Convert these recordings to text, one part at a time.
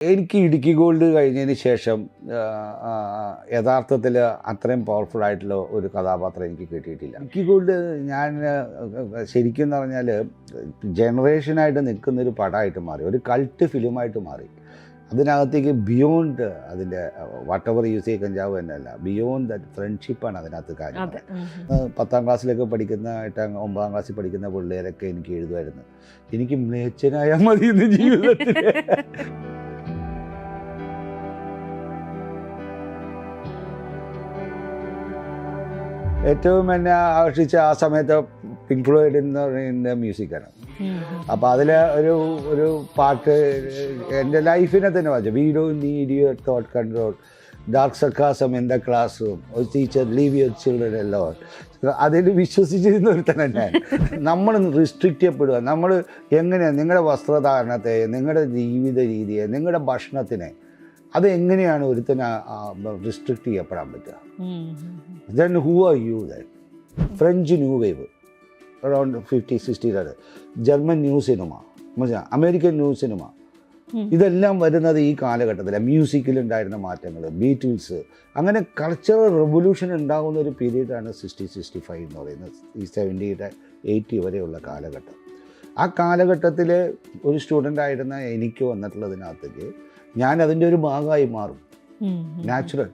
എനിക്ക് ഇടുക്കി ഗോൾഡ് കഴിഞ്ഞതിന് ശേഷം യഥാർത്ഥത്തിൽ അത്രയും പവർഫുൾ ആയിട്ടുള്ള ഒരു കഥാപാത്രം എനിക്ക് കിട്ടിയിട്ടില്ല. ഇടുക്കി ഗോൾഡ് ഞാൻ ശരിക്കും എന്ന് പറഞ്ഞാൽ ജനറേഷനായിട്ട് നിൽക്കുന്നൊരു പടമായിട്ട് മാറി, ഒരു കൾട്ട് ഫിലിമായിട്ട് മാറി. അതിനകത്തേക്ക് ബിയോണ്ട് അതിൻ്റെ വാട്ടെവർ യൂസ് ചെയ്യ കഞ്ചാവ് തന്നെയല്ല, ബിയോണ്ട് ദാറ്റ് ഫ്രണ്ട്ഷിപ്പാണ് അതിനകത്ത് കാര്യം. 10ാം ക്ലാസ്സിലൊക്കെ പഠിക്കുന്ന 9ാം ക്ലാസ്സിൽ പഠിക്കുന്ന പിള്ളേരൊക്കെ എനിക്ക് എഴുതുമായിരുന്നു, എനിക്ക് മ്ലേച്ഛനായാൽ മതി എന്ന് ജീവിതത്തിൽ. ഏറ്റവും എന്നെ ആകർഷിച്ച ആ സമയത്ത് പിങ്ക് ഫ്ലോയ്ഡ് എന്ന് പറയുന്ന മ്യൂസിക്കാണ്. അപ്പോൾ അതിൽ ഒരു പാട്ട് എൻ്റെ ലൈഫിനെ തന്നെ വായിച്ചു. We don't need your thought control, dark sarcasm in the class room, teacher leave your children alone. അതിൽ വിശ്വസിച്ചിരുന്ന ഒരുത്തനാണ് ഞാൻ. നമ്മൾ റിസ്ട്രിക്റ്റ് ചെയ്യപ്പെടുക. നമ്മൾ എങ്ങനെയാണ് നിങ്ങളുടെ വസ്ത്രധാരണത്തെ, നിങ്ങളുടെ ജീവിത രീതിയെ, നിങ്ങളുടെ ഭക്ഷണത്തിനെ, അതെങ്ങനെയാണ് ഒരുത്തനെ റിസ്ട്രിക്റ്റ് ചെയ്യപ്പെടാൻ പറ്റുക? Then who are you? Then French new wave around 50-60 German new cinema, American new cinema, ഇതെല്ലാം വരുന്നത് ഈ കാലഘട്ടത്തിലാണ്. മ്യൂസിക്കിലുണ്ടായിരുന്ന മാറ്റങ്ങൾ, ബീറ്റിൽസ്, അങ്ങനെ കൾച്ചറൽ റെവല്യൂഷൻ ഉണ്ടാകുന്ന ഒരു പീരീഡാണ് 60-65 എന്ന് പറയുന്നത്, ഈ 70-80 വരെയുള്ള കാലഘട്ടം. ആ കാലഘട്ടത്തിൽ ഒരു സ്റ്റുഡൻ്റ് ആയിരുന്ന എനിക്ക് വന്നിട്ടുള്ളതിനകത്തേക്ക് ഞാൻ അതിൻ്റെ ഒരു ഭാഗമായി മാറും. നാച്ചുറൽ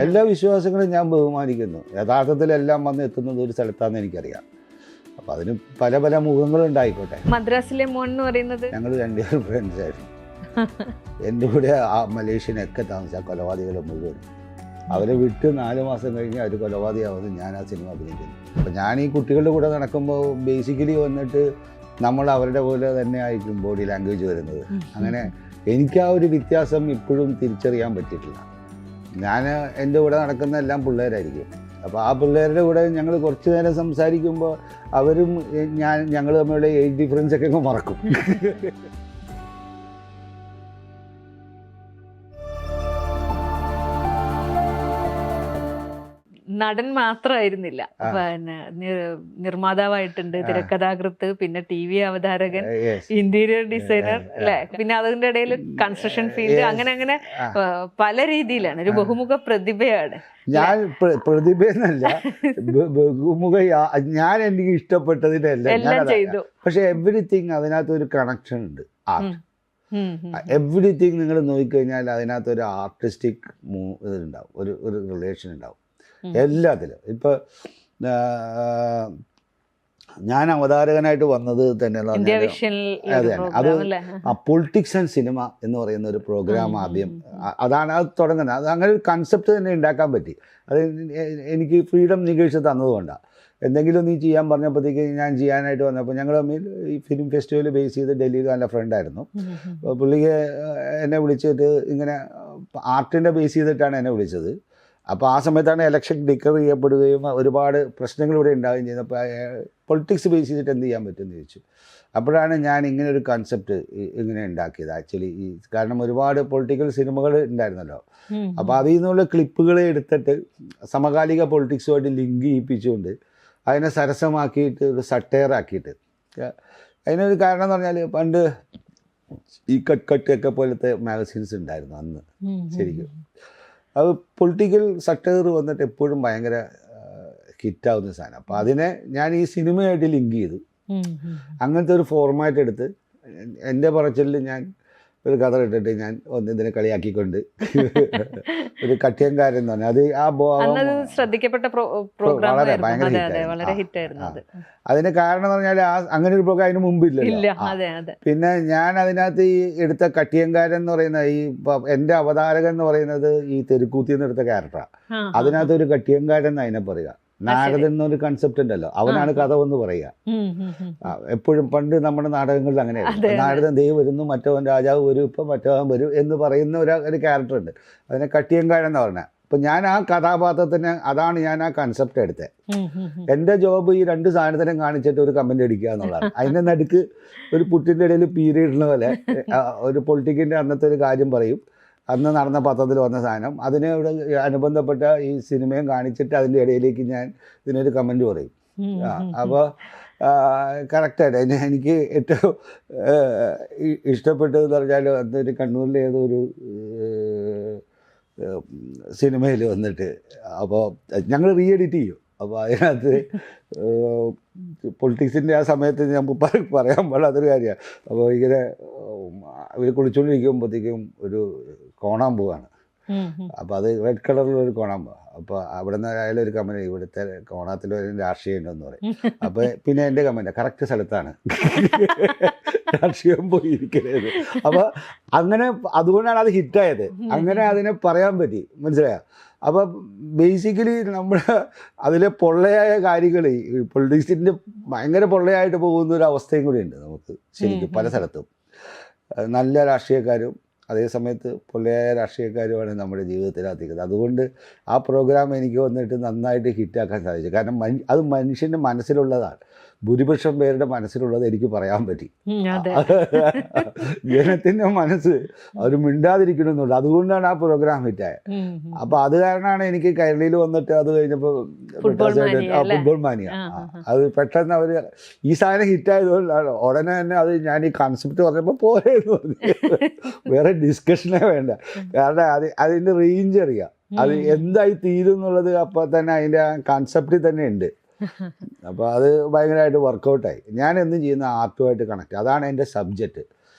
എല്ലാ വിശ്വാസങ്ങളും ഞാൻ ബഹുമാനിക്കുന്നു. യഥാർത്ഥത്തിൽ എല്ലാം വന്ന് എത്തുന്നത് ഒരു സ്ഥലത്താണെന്ന് എനിക്കറിയാം. അപ്പം അതിന് പല പല മുഖങ്ങളുണ്ടായിക്കോട്ടെ. മദ്രാസിലെ മോൻ എന്ന് പറയുന്നത് ഞങ്ങൾ രണ്ടുപേരും ഫ്രണ്ട്സായിരുന്നു. എൻ്റെ കൂടെ ആ മലേഷ്യനൊക്കെ താമസിച്ച കൊലപാതകൾ മുഴുവൻ അവരെ വിട്ട് 4 മാസം കഴിഞ്ഞ് അവർ കൊലപാതകമാവുന്നത് ഞാൻ ആ സിനിമ അഭിനയിക്കുന്നു. അപ്പം ഞാൻ ഈ കുട്ടികളുടെ കൂടെ നടക്കുമ്പോൾ ബേസിക്കലി വന്നിട്ട് നമ്മൾ അവരുടെ പോലെ തന്നെ ആയിരിക്കും ബോഡി ലാംഗ്വേജ് വരുന്നത്. അങ്ങനെ എനിക്ക് ആ ഒരു വ്യത്യാസം ഇപ്പോഴും തിരിച്ചറിയാൻ പറ്റിയിട്ടില്ല. ഞാൻ എൻ്റെ കൂടെ നടക്കുന്ന എല്ലാം പിള്ളേരായിരിക്കും. അപ്പോൾ ആ പിള്ളേരുടെ കൂടെ ഞങ്ങൾ കുറച്ച് നേരം സംസാരിക്കുമ്പോൾ അവരും ഞങ്ങൾ തമ്മിലുള്ള ഏജ് ഡിഫറൻസ് ഒക്കെ അങ്ങ് മറക്കും. നടൻ മാത്രമായിരുന്നില്ല, പിന്നെ നിർമ്മാതാവായിട്ടുണ്ട്, തിരക്കഥാകൃത്ത്, പിന്നെ TV അവതാരകൻ, ഇന്റീരിയർ ഡിസൈനർ അല്ലെ, പിന്നെ അതിന്റെ ഇടയിൽ കൺസ്ട്രക്ഷൻ ഫീൽഡ്, അങ്ങനെ പല രീതിയിലാണ്. ഒരു ബഹുമുഖ പ്രതിഭയാണ്. ഞാൻ പ്രതിഭയെന്നല്ല, ബഹുമുഖ ഞാൻ എനിക്ക് ഇഷ്ടപ്പെട്ടതിനെല്ലാം ചെയ്തു. പക്ഷെ എവറിത്തിങ് അതിനകത്തൊരു കണക്ഷൻ ഉണ്ട്. ആർട്ട് എവറിത്തിങ് നിങ്ങൾ നോക്കിക്കഴിഞ്ഞാൽ അതിനകത്തൊരു ആർട്ടിസ്റ്റിക് ഇതുണ്ടാവും, ഒരു റിലേഷൻ ഉണ്ടാവും എല്ലാത്തിലും. ഇപ്പോൾ ഞാൻ അവതാരകനായിട്ട് വന്നത് തന്നെ അതെ, അത് ആ പൊളിറ്റിക്സ് ആൻഡ് സിനിമ എന്ന് പറയുന്ന ഒരു പ്രോഗ്രാം ആദ്യം അതാണ് അത് തുടങ്ങുന്നത്. അത് അങ്ങനെ ഒരു കൺസെപ്റ്റ് തന്നെ ഉണ്ടാക്കാൻ പറ്റി. അത് എനിക്ക് ഫ്രീഡം നികേഷ് തന്നതുകൊണ്ടാണ്. എന്തെങ്കിലും നീ ചെയ്യാൻ പറഞ്ഞപ്പോഴത്തേക്ക് ഞാൻ ചെയ്യാനായിട്ട് വന്നപ്പോൾ ഞങ്ങൾ തമ്മിൽ ഈ ഫിലിം ഫെസ്റ്റിവൽ ബേസ് ചെയ്ത് ഡൽഹിയിൽ നല്ല ഫ്രണ്ടായിരുന്നു. പുള്ളിക്ക് എന്നെ വിളിച്ചിട്ട് ഇങ്ങനെ ആർട്ടിൻ്റെ ബേസ് ചെയ്തിട്ടാണ് എന്നെ വിളിച്ചത്. അപ്പോൾ ആ സമയത്താണ് ഇലക്ഷൻ ഡിക്ലെയർ ചെയ്യപ്പെടുകയും ഒരുപാട് പ്രശ്നങ്ങൾ ഇവിടെ ഉണ്ടാവുകയും ചെയ്യുന്നത്. അപ്പോൾ പൊളിറ്റിക്സ് ബേസ് ചെയ്തിട്ട് എന്ത് ചെയ്യാൻ പറ്റുമെന്ന് ചോദിച്ചു. അപ്പോഴാണ് ഞാൻ ഇങ്ങനെ ഒരു കൺസെപ്റ്റ് ഇങ്ങനെ ഉണ്ടാക്കിയത്. ആക്ച്വലി കാരണം ഒരുപാട് പൊളിറ്റിക്കൽ സിനിമകൾ ഉണ്ടായിരുന്നല്ലോ. അപ്പോൾ അതിൽ നിന്നുള്ള ക്ലിപ്പുകൾ എടുത്തിട്ട് സമകാലിക പൊളിറ്റിക്സുമായിട്ട് ലിങ്ക് ചെയ്യിപ്പിച്ചുകൊണ്ട് അതിനെ സരസമാക്കിയിട്ട് ഒരു സട്ടയർ ആക്കിയിട്ട്, അതിനൊരു കാരണം എന്ന് പറഞ്ഞാൽ പണ്ട് ഈ കട്ട് പോലത്തെ മാഗസീൻസ് ഉണ്ടായിരുന്നു അന്ന്. ശരിക്കും അത് പൊളിറ്റിക്കൽ സട്ടയർ വന്നിട്ട് എപ്പോഴും ഭയങ്കര ഹിറ്റാവുന്ന സാധനം. അപ്പോൾ അതിനെ ഞാൻ ഈ സിനിമയായിട്ട് ലിങ്ക് ചെയ്തു. അങ്ങനത്തെ ഒരു ഫോർമാറ്റ് എടുത്ത് എൻ്റെ പറച്ചിലിൽ ഞാൻ ഒരു കഥ ഇട്ടിട്ട് ഞാൻ ഇതിനെ കളിയാക്കിക്കൊണ്ട് ഒരു കട്ടിയങ്കാരൻ എന്ന് പറഞ്ഞാൽ അത് ആ ശ്രദ്ധിക്കപ്പെട്ട വളരെ ഹിറ്റായിരുന്നു. അതിന് കാരണം എന്ന് പറഞ്ഞാൽ അങ്ങനെ ഒരു പ്രോഗ്രാം അതിന് മുമ്പില്ലല്ലോ. പിന്നെ ഞാൻ അതിനകത്ത് ഈ എടുത്ത കട്ടിയങ്കാരൻ എന്ന് പറയുന്ന ഈ എൻ്റെ അവതാരകൻ എന്ന് പറയുന്നത് ഈ തെരുക്കൂത്തി എന്ന് എടുത്ത ക്യാരക്ടറാണ്. അതിനകത്ത് ഒരു കട്ടിയങ്കാരൻ അതിനെ പറയുക. നാരദൻ എന്നൊരു കൺസെപ്റ്റ് ഉണ്ടല്ലോ, അവനാണ് കഥ എന്ന് പറയുക. എപ്പോഴും പണ്ട് നമ്മുടെ നാടകങ്ങളിൽ അങ്ങനെയാണ്. നാരദൻ ദൈവം വരുന്നു, മറ്റവൻ രാജാവ് വരും, ഇപ്പം മറ്റവൻ വരും എന്ന് പറയുന്ന ഒരു ക്യാരക്ടർ ഉണ്ട്. അതിനെ കട്ടിയങ്കാരൻ എന്ന് പറഞ്ഞാൽ. അപ്പം ഞാൻ ആ കഥാപാത്രത്തിന് അതാണ് ഞാൻ ആ കൺസെപ്റ്റ് എടുത്തത്. എൻ്റെ ജോബ് ഈ 2 സാധനത്തിനും കാണിച്ചിട്ട് ഒരു കമൻ്റ് അടിക്കുക എന്നുള്ളതാണ്. അതിൻ്റെ നടുക്ക് ഒരു പുട്ടിൻ്റെ ഇടയിൽ പീരിയിടുന്ന പോലെ ഒരു പൊളിറ്റിക്കിൻ്റെ അന്നത്തെ ഒരു കാര്യം പറയും, അന്ന് നടന്ന പത്രത്തിൽ വന്ന സാധനം, അതിനോട് അനുബന്ധപ്പെട്ട ഈ സിനിമയും കാണിച്ചിട്ട് അതിൻ്റെ ഇടയിലേക്ക് ഞാൻ ഇതിനൊരു കമൻറ്റ് പറയും. അപ്പോൾ കറക്റ്റായിട്ട് എനിക്ക് ഏറ്റവും ഇഷ്ടപ്പെട്ടതെന്ന് പറഞ്ഞാൽ അതൊരു കണ്ണൂരിലെ ഏതോ ഒരു സിനിമയിൽ വന്നിട്ട് അപ്പോൾ ഞങ്ങൾ റീ എഡിറ്റ് ചെയ്യും. അപ്പോൾ അതിനകത്ത് പൊളിറ്റിക്സിൻ്റെ ആ സമയത്ത് ഞാൻ പറയാൻ പാടാത്തൊരു കാര്യമാണ്. അപ്പോൾ ഇങ്ങനെ ഇവർ കുളിച്ചുകൊണ്ടിരിക്കുമ്പോഴത്തേക്കും ഒരു കോണാമ്പൂവാണ്. അപ്പോൾ അത് റെഡ് കളറിലൊരു കോണാമ്പ്. അപ്പോൾ അവിടെ നിന്ന് അയാളൊരു കമൻറ്റ്, ഇവിടുത്തെ കോണാത്തിൽ ഒരു രാഷ്ട്രീയം ഉണ്ടെന്ന് പറയും. അപ്പോൾ പിന്നെ എൻ്റെ കമൻറ്റ് കറക്റ്റ് സ്ഥലത്താണ് രാഷ്ട്രീയം പോയിരിക്കുന്നത്. അപ്പോൾ അങ്ങനെ അതുകൊണ്ടാണ് അത് ഹിറ്റായത്. അങ്ങനെ അതിനെ പറയാൻ പറ്റി, മനസ്സിലായോ? അപ്പോൾ ബേസിക്കലി നമ്മൾ അതിലെ പൊള്ളയായ കാര്യങ്ങൾ പൊളിറ്റിക്സിൻ്റെ ഭയങ്കര പൊള്ളയായിട്ട് പോകുന്ന ഒരു അവസ്ഥയും കൂടി ഉണ്ട് നമുക്ക് ശരിക്കും പല സ്ഥലത്തും. നല്ല രാഷ്ട്രീയക്കാരും അതേ സമയത്ത് പൊള്ളയായ രാഷ്ട്രീയക്കാരുമാണ് നമ്മുടെ ജീവിതത്തിനകത്തേക്കുന്നത്. അതുകൊണ്ട് ആ പ്രോഗ്രാം എനിക്ക് വന്നിട്ട് നന്നായിട്ട് ഹിറ്റാക്കാൻ സാധിച്ചു. കാരണം അത് മനുഷ്യൻ്റെ മനസ്സിലുള്ളതാണ്. ഭൂരിപക്ഷം പേരുടെ മനസ്സിലുള്ളത് എനിക്ക് പറയാൻ പറ്റി. ജനത്തിൻ്റെ മനസ്സ് അവർ മിണ്ടാതിരിക്കണമെന്നുണ്ട്. അതുകൊണ്ടാണ് ആ പ്രോഗ്രാം ഹിറ്റായത്. അപ്പോൾ അത് കാരണമാണ് എനിക്ക് കൈരളിയിൽ വന്നിട്ട് അത് കഴിഞ്ഞപ്പോൾ ഫുട്ബോൾ മാനിയ അത് പെട്ടെന്ന് അവർ ഈ സാധനം ഹിറ്റായതുകൊണ്ടാണ് ഉടനെ തന്നെ അത് ഞാൻ ഈ കൺസെപ്റ്റ് പറഞ്ഞപ്പോൾ പോരെ എന്ന് പറഞ്ഞു. വേറെ ഡിസ്കഷനേ വേണ്ട. കാരണം അതിൻ്റെ റേഞ്ച് അറിയാം, അത് എന്തായി തീരും എന്നുള്ളത് അപ്പോൾ തന്നെ അതിൻ്റെ ആ കൺസെപ്റ്റിൽ തന്നെ ഉണ്ട്. അപ്പോൾ അത് ഭയങ്കരമായിട്ട് വർക്കൗട്ടായി. ഞാൻ എന്നും ചെയ്യുന്ന ആർട്ടുമായിട്ട് കണക്ട്, അതാണ് എൻ്റെ സബ്ജക്റ്റ്.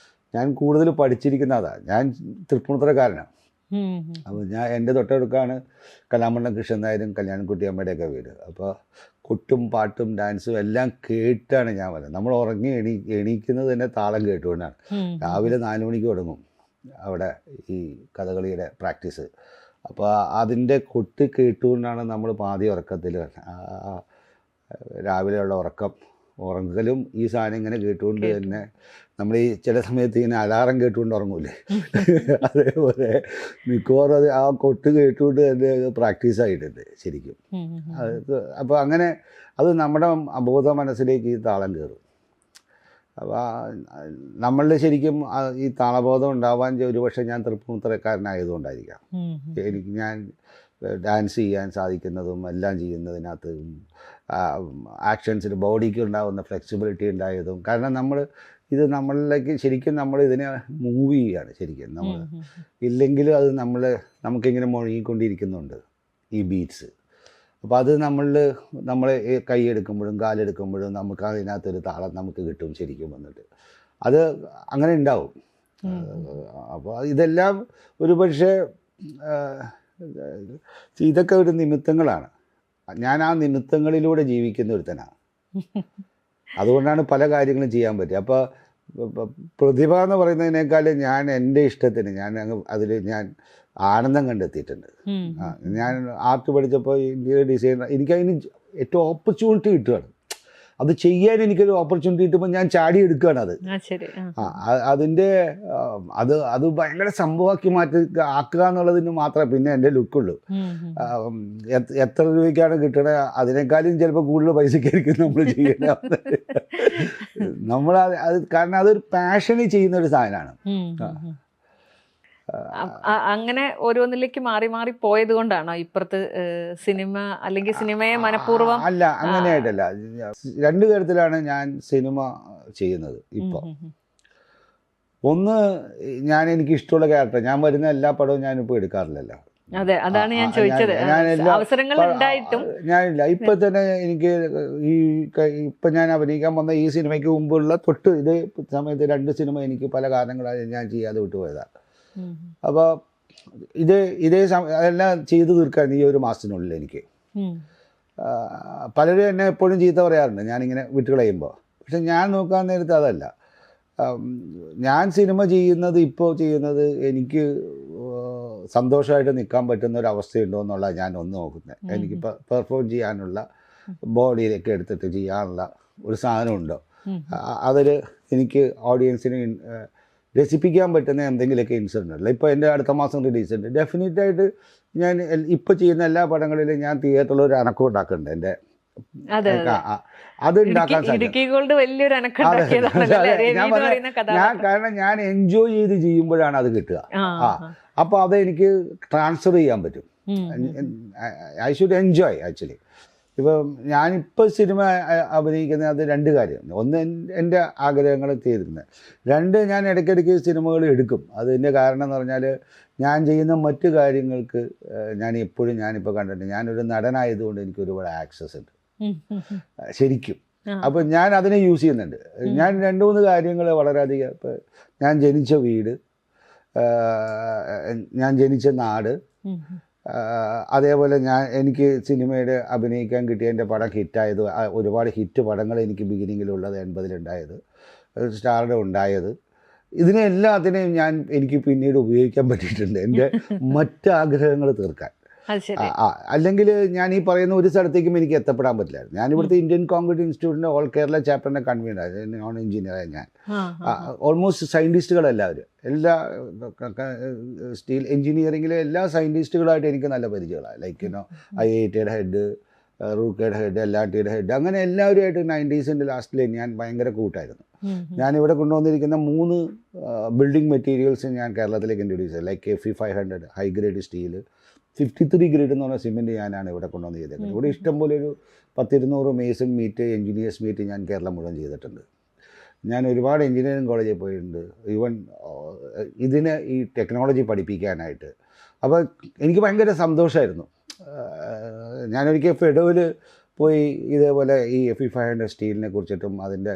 ഞാൻ കൂടുതൽ പഠിച്ചിരിക്കുന്ന അതാണ്. ഞാൻ തൃപ്പൂണിത്തുറക്കാരനാണ്. അപ്പോൾ ഞാൻ എൻ്റെ തൊട്ടടുക്കാണ് കലാമണ്ഡലം കൃഷ്ണൻ നായരും കല്യാൺകുട്ടിയമ്മയുടെയൊക്കെ വീട്. അപ്പോൾ കൊട്ടും പാട്ടും ഡാൻസും എല്ലാം കേട്ടാണ് ഞാൻ വരുന്നത്. നമ്മൾ ഉറങ്ങി എണീക്കുന്നത് തന്നെ താളം കേട്ടുകൊണ്ടാണ്. രാവിലെ 4 മണിക്ക് തുടങ്ങും അവിടെ ഈ കഥകളിയുടെ പ്രാക്ടീസ്. അപ്പോൾ അതിൻ്റെ കൊട്ട് കേട്ടുകൊണ്ടാണ് നമ്മൾ പാതി ഉറക്കത്തിൽ രാവിലെയുള്ള ഉറങ്ങലും ഈ സാധനം ഇങ്ങനെ കേട്ടുകൊണ്ട് തന്നെ നമ്മൾ ഈ ചില സമയത്ത് ഇങ്ങനെ അലാറം കേട്ടുകൊണ്ട് ഉറങ്ങൂലേ, അതേപോലെ മിക്കവാറും അത് ആ കൊട്ട് കേട്ടുകൊണ്ട് തന്നെ പ്രാക്ടീസ് ആയിട്ടുണ്ട് ശരിക്കും. അപ്പോൾ അങ്ങനെ അത് നമ്മുടെ അബോധ മനസ്സിലേക്ക് ഈ താളം കയറും. അപ്പോൾ നമ്മളിൽ ശരിക്കും ഈ താളബോധം ഉണ്ടാവാൻ ഒരുപക്ഷെ ഞാൻ തൃപ്പൂണിത്തുറക്കാരനായതുകൊണ്ടായിരിക്കാം. ഞാൻ ഡാൻസ് ചെയ്യാൻ സാധിക്കുന്നതും എല്ലാം ചെയ്യുന്നതിനകത്ത് ആക്ഷൻസിന് ബോഡിക്ക് ഉണ്ടാകുന്ന ഫ്ലെക്സിബിലിറ്റി ഉണ്ടായതും. കാരണം ഇത് നമ്മളിലേക്ക് ശരിക്കും നമ്മൾ ഇതിനെ മൂവ് ചെയ്യുകയാണ് ശരിക്കും. നമ്മൾ ഇല്ലെങ്കിലും അത് നമുക്കിങ്ങനെ മുഴുകിക്കൊണ്ടിരിക്കുന്നുണ്ട് ഈ ബീറ്റ്സ്. അപ്പോൾ അത് നമ്മൾ കൈയെടുക്കുമ്പോഴും കാലെടുക്കുമ്പോഴും നമുക്ക് അതിനകത്തൊരു താളം നമുക്ക് കിട്ടും ശരിക്കും വന്നിട്ട്. അത് അങ്ങനെ ഉണ്ടാവും. അപ്പോൾ ഇതെല്ലാം ഒരു പക്ഷേ ഇതൊക്കെ ഒരു നിമിത്തങ്ങളാണ്. ഞാൻ ആ നിമിത്തങ്ങളിലൂടെ ജീവിക്കുന്ന ഒരുത്തനാണ്. അതുകൊണ്ടാണ് പല കാര്യങ്ങളും ചെയ്യാൻ പറ്റുക. അപ്പോൾ പ്രതിഭ എന്ന് പറയുന്നതിനേക്കാളും ഞാൻ എൻ്റെ ഇഷ്ടത്തിന് ഞാൻ ആനന്ദം കണ്ടെത്തിയിട്ടുണ്ട്. ഞാൻ ആർട്ട് പഠിച്ചപ്പോൾ ഇന്ത്യയിലെ ഡിസൈനർ എനിക്കതിന് ഏറ്റവും ഓപ്പർച്യൂണിറ്റി കിട്ടുകയാണ്. അത് ചെയ്യാൻ എനിക്കൊരു ഓപ്പർച്യൂണിറ്റി കിട്ടുമ്പോൾ ഞാൻ ചാടി എടുക്കുകയാണ്. അതിൻ്റെ അത് ഭയങ്കര സംഭവമാക്കി ആക്കുക എന്നുള്ളതിന് മാത്രമേ പിന്നെ എൻ്റെ ലുക്കുള്ളൂ. എത്ര രൂപയ്ക്കാണ് കിട്ടണത് അതിനേക്കാളും ചിലപ്പോൾ കൂടുതൽ പൈസക്കായിരിക്കും നമ്മൾ ചെയ്യേണ്ടത്. കാരണം അതൊരു പാഷനിൽ ചെയ്യുന്ന ഒരു സാധനമാണ്. അങ്ങനെ ഓരോന്നിലേക്ക് മാറി മാറി പോയത് കൊണ്ടാണോ ഇപ്പുറത്ത് സിനിമ അല്ലെങ്കിൽ സിനിമയെ മനഃപൂർവ്വം? അല്ല, അങ്ങനെയായിട്ടല്ല. 2 തരത്തിലാണ് ഞാൻ സിനിമ ചെയ്യുന്നത് ഇപ്പോൾ. ഒന്ന്, എനിക്ക് ഇഷ്ടമുള്ള ക്യാരക്ടർ, ഞാൻ വരുന്ന എല്ലാ പടവും ഞാനിപ്പോൾ എടുക്കാറില്ലല്ലോ. അതെ, അതാണ് ഞാൻ ചോദിച്ചത്. അവസരങ്ങൾ ഉണ്ടായിട്ടും ഞാനില്ല. ഇപ്പൊ തന്നെ എനിക്ക് ഇപ്പൊ ഞാൻ അഭിനയിക്കാൻ വന്ന ഈ സിനിമയ്ക്ക് മുമ്പുള്ള ഇതേ സമയത്ത് 2 സിനിമ എനിക്ക് പല കാരണങ്ങളായി ഞാൻ ചെയ്യാതെ വിട്ടുപോയതാണ്. അപ്പോൾ ഇതേ അതെല്ലാം ചെയ്തു തീർക്കാൻ ഈ 1 മാസത്തിനുള്ളിൽ എനിക്ക്. പലരും എന്നെ എപ്പോഴും ചീത്ത പറയാറുണ്ട് ഞാനിങ്ങനെ വിട്ടുകളയുമ്പോൾ. പക്ഷെ ഞാൻ നോക്കാൻ നേരത്തെ അതല്ല. ഞാൻ സിനിമ ഇപ്പോൾ ചെയ്യുന്നത് എനിക്ക് സന്തോഷമായിട്ട് നിൽക്കാൻ പറ്റുന്ന ഒരു അവസ്ഥയുണ്ടോ എന്നുള്ളത് ഞാൻ ഒന്ന് നോക്കുന്നത്. എനിക്ക് പെർഫോം ചെയ്യാനുള്ള ബോഡിയിലേക്ക് എടുത്തിട്ട് ചെയ്യാനുള്ള ഒരു സാധനമുണ്ടോ, അതിൽ എനിക്ക് ഓഡിയൻസിന് രസിപ്പിക്കാൻ പറ്റുന്ന എന്തെങ്കിലുമൊക്കെ ഇൻസിഡൻ്റ് അല്ല. ഇപ്പോൾ എൻ്റെ അടുത്ത മാസം റിലീസ് ഉണ്ട്. ഡെഫിനറ്റായിട്ട് ഞാൻ ഇപ്പോൾ ചെയ്യുന്ന എല്ലാ പടങ്ങളിലും ഞാൻ തിയേറ്ററിൽ ഒരു അനക്കം ഉണ്ടാക്കുന്നുണ്ട്. എൻ്റെ അത് ഉണ്ടാക്കാൻ കാരണം ഞാൻ എൻജോയ് ചെയ്ത് ചെയ്യുമ്പോഴാണ് അത് കിട്ടുക. അപ്പോൾ അതെനിക്ക് ട്രാൻസ്ഫർ ചെയ്യാൻ പറ്റും. I should enjoy actually. ഇപ്പം ഞാനിപ്പോൾ സിനിമ അഭിനയിക്കുന്നത് അത് രണ്ട് കാര്യം. ഒന്ന് എൻ്റെ ആഗ്രഹങ്ങൾ തീരുന്നത്, രണ്ട് ഞാൻ ഇടയ്ക്കിടയ്ക്ക് സിനിമകൾ എടുക്കും. അതിൻ്റെ കാരണം എന്ന് പറഞ്ഞാൽ ഞാൻ ചെയ്യുന്ന മറ്റു കാര്യങ്ങൾക്ക് ഞാനിപ്പോൾ കണ്ടിട്ടുണ്ട്, ഞാനൊരു നടനായതുകൊണ്ട് എനിക്ക് ഒരുപാട് ആക്സസ് ഉണ്ട് ശരിക്കും. അപ്പോൾ ഞാൻ അതിനെ യൂസ് ചെയ്യുന്നുണ്ട്. ഞാൻ 2-3 കാര്യങ്ങൾ വളരെയധികം, ഇപ്പോൾ ഞാൻ ജനിച്ച വീട്, ഞാൻ ജനിച്ച നാട്, അതേപോലെ എനിക്ക് സിനിമയുടെ അഭിനയിക്കാൻ കിട്ടിയ എൻ്റെ പടം ഹിറ്റായത്, ഒരുപാട് ഹിറ്റ് പടങ്ങൾ എനിക്ക് ബിഗിനിങ്ങിലുള്ളത് 80-ലുണ്ടായത്, സ്റ്റാറുടെ ഉണ്ടായത്, ഇതിനെല്ലാത്തിനെയും എനിക്ക് പിന്നീട് ഉപയോഗിക്കാൻ പറ്റിയിട്ടുണ്ട് എൻ്റെ മറ്റ് ആഗ്രഹങ്ങൾ തീർക്കാൻ. അല്ലെങ്കിൽ ഞാൻ ഈ പറയുന്ന ഒരു സ്ഥലത്തേക്കും എനിക്ക് എത്തപ്പെടാൻ പറ്റില്ലായിരുന്നു. ഞാനിവിടുത്തെ ഇന്ത്യൻ കോൺക്രീറ്റ് ഇൻസ്റ്റിറ്റ്യൂട്ടിൻ്റെ ഓൾ കേരള ചാപ്റ്ററിൻ്റെ കൺവീനർ, നോൺ എഞ്ചിനീയറായി ഞാൻ. ഓൾമോസ്റ്റ് സയൻറ്റിസ്റ്റുകളെല്ലാവരും, എല്ലാ സ്റ്റീൽ എഞ്ചിനീയറിങ്ങിലെ എല്ലാ സയൻറ്റിസ്റ്റുകളായിട്ട് എനിക്ക് നല്ല പരിചയങ്ങളാണ്. ലൈക്ക് IITയുടെ ഹെഡ്, റൂക്കയുടെ ഹെഡ്, LRTയുടെ ഹെഡ്, അങ്ങനെ എല്ലാവരുമായിട്ട് 90s ലാസ്റ്റിൽ ഞാൻ ഭയങ്കര കൂട്ടായിരുന്നു. ഞാനിവിടെ കൊണ്ടുവന്നിരിക്കുന്ന 3 ബിൽഡിംഗ് മെറ്റീരിയൽസ് ഞാൻ കേരളത്തിലേക്ക് ഇൻട്രൊഡ്യൂസ് ചെയ്തത്. Like Fe500 high grade steel, 53 grade എന്ന് പറഞ്ഞ സിമെൻറ്റ് ഞാനാണ് ഇവിടെ കൊണ്ടുവന്ന് ചെയ്തേക്കുന്നത്. ഇവിടെ ഇഷ്ടംപോലെ ഒരു 10-200 മേസൺ മീറ്റ്, എഞ്ചിനീയേഴ്സ് മീറ്റ് ഞാൻ കേരളം മുഴുവൻ ചെയ്തിട്ടുണ്ട്. ഞാൻ ഒരുപാട് എഞ്ചിനീയറിംഗ് കോളേജിൽ പോയിട്ടുണ്ട്, ഈവൻ ഈ ടെക്നോളജി പഠിപ്പിക്കാനായിട്ട്. അപ്പോൾ എനിക്ക് ഭയങ്കര സന്തോഷമായിരുന്നു. ഞാനൊരിക്കൽ ഫെഡോയിൽ പോയി ഇതേപോലെ ഈ Fe500 സ്റ്റീലിനെ കുറിച്ചിട്ടും അതിൻ്റെ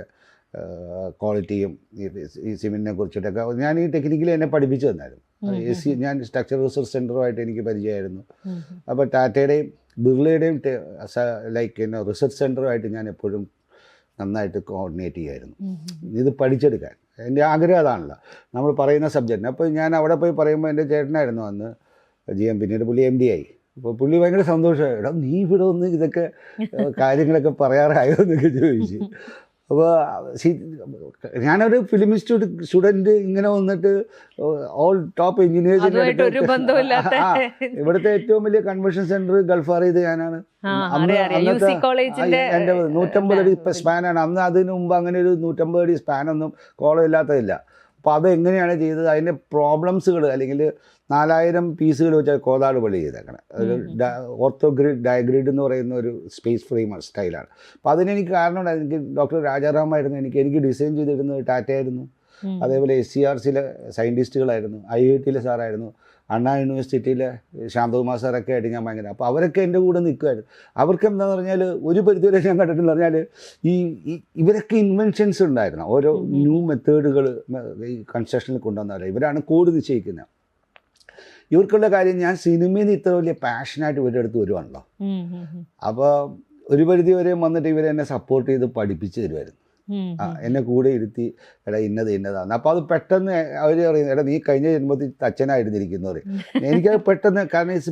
ക്വാളിറ്റിയും ഈ സിമെൻറ്റിനെ കുറിച്ചിട്ടൊക്കെ ഞാൻ ഈ ടെക്നിക്കലി എന്നെ പഠിപ്പിച്ചു തന്നായിരുന്നു. ഞാൻ സ്ട്രക്ചർ റിസർച്ച് സെൻ്ററുമായിട്ട് എനിക്ക് പരിചയമായിരുന്നു. അപ്പോൾ ടാറ്റയുടെയും ബിർളയുടെയും ലൈക്ക് റിസർച്ച് സെൻ്ററുമായിട്ട് ഞാൻ എപ്പോഴും നന്നായിട്ട് കോർഡിനേറ്റ് ചെയ്യുമായിരുന്നു ഇത് പഠിച്ചെടുക്കാൻ. എൻ്റെ ആഗ്രഹം അതാണല്ലോ, നമ്മൾ പറയുന്ന സബ്ജക്റ്റിന്. അപ്പോൾ ഞാൻ അവിടെ പോയി പറയുമ്പോൾ എൻ്റെ ചേട്ടനായിരുന്നു അന്ന് GM, പിന്നീട് പുള്ളി MD ആയി. അപ്പോൾ പുള്ളി ഭയങ്കര സന്തോഷമായി, എടാ നീ ഇവിടെ ഒന്ന് ഇതൊക്കെ കാര്യങ്ങളൊക്കെ പറയാറായോ എന്നൊക്കെ ചോദിച്ചു. അപ്പോൾ ഞാനൊരു ഫിലിം ഇൻസ്റ്റിറ്റ്യൂട്ട് സ്റ്റുഡൻറ്റ് ഇങ്ങനെ വന്നിട്ട് ഓൾ ടോപ്പ് എഞ്ചിനീയേഴ്സ്, ഇവിടുത്തെ ഏറ്റവും വലിയ കൺവെൻഷൻ സെൻറ്റർ ഗൾഫാർ ചെയ്ത് ഞാനാണ്. അന്ന് എൻ്റെ 150 അടി സ്പാനാണ് അന്ന്. അതിന് മുമ്പ് അങ്ങനെ ഒരു 150 അടി സ്പാനൊന്നും കോളം ഇല്ലാത്തതില്ല. അപ്പോൾ അതെങ്ങനെയാണ് ചെയ്തത്, അതിൻ്റെ പ്രോബ്ലംസുകൾ, അല്ലെങ്കിൽ 4000 പീസുകൾ വെച്ചാൽ കോതാട് പള്ളി ചെയ്തേക്കണം. ഒരു ഓർത്തോഗ്രിഡ് ഡയഗ്രിഡ് എന്ന് പറയുന്ന ഒരു സ്പേസ് ഫ്രെയിം സ്റ്റൈലാണ്. അപ്പോൾ അതിനെനിക്ക് കാരണം എനിക്ക് ഡോക്ടർ രാജാറാമായിരുന്നു എനിക്ക് ഡിസൈൻ ചെയ്തിരുന്നത് ടാറ്റയായിരുന്നു. അതേപോലെ SCRCയിലെ സയൻറ്റിസ്റ്റുകളായിരുന്നു, IITയിലെ സാറായിരുന്നു, അണ്ണാ യൂണിവേഴ്സിറ്റിയിലെ ശാന്തകുമാർ സാറൊക്കെ ആയിട്ട് ഞാൻ ഭയങ്കര. അപ്പോൾ അവരൊക്കെ എൻ്റെ കൂടെ നിൽക്കുമായിരുന്നു. അവർക്ക് എന്താണെന്ന് പറഞ്ഞാൽ ഒരു പരിധിവരെ ഞാൻ കണ്ടിട്ടെന്ന് പറഞ്ഞാൽ ഇവരൊക്കെ ഇൻവെൻഷൻസ് ഉണ്ടായിരുന്നു. ഓരോ ന്യൂ മെത്തേഡുകൾ ഈ കൺസ്ട്രക്ഷനിൽ കൊണ്ടുവന്നവരെ ഇവരാണ് കോഡ് നിശ്ചയിക്കുന്നത്. ഇവർക്കുള്ള കാര്യം, ഞാൻ സിനിമയിൽ നിന്ന് ഇത്ര വലിയ പാഷനായിട്ട് ഇവരുടെ അടുത്ത് വരുവാണല്ലോ. അപ്പോൾ ഒരു പരിധി വരെയും വന്നിട്ട് ഇവരെന്നെ സപ്പോർട്ട് ചെയ്ത് പഠിപ്പിച്ച് തരുമായിരുന്നു. എന്നെ കൂടെ ഇരുത്തി, എടാ ഇന്നതാണ്. അപ്പോൾ അത് പെട്ടെന്ന് അവർ പറയുന്നത്, എടാ നീ കഴിഞ്ഞ ജന്മത്തിൽ അച്ഛനായിരുന്നിരിക്കുന്നു പറയും. എനിക്കത് പെട്ടെന്ന്, കാരണം ഇറ്റ്സ്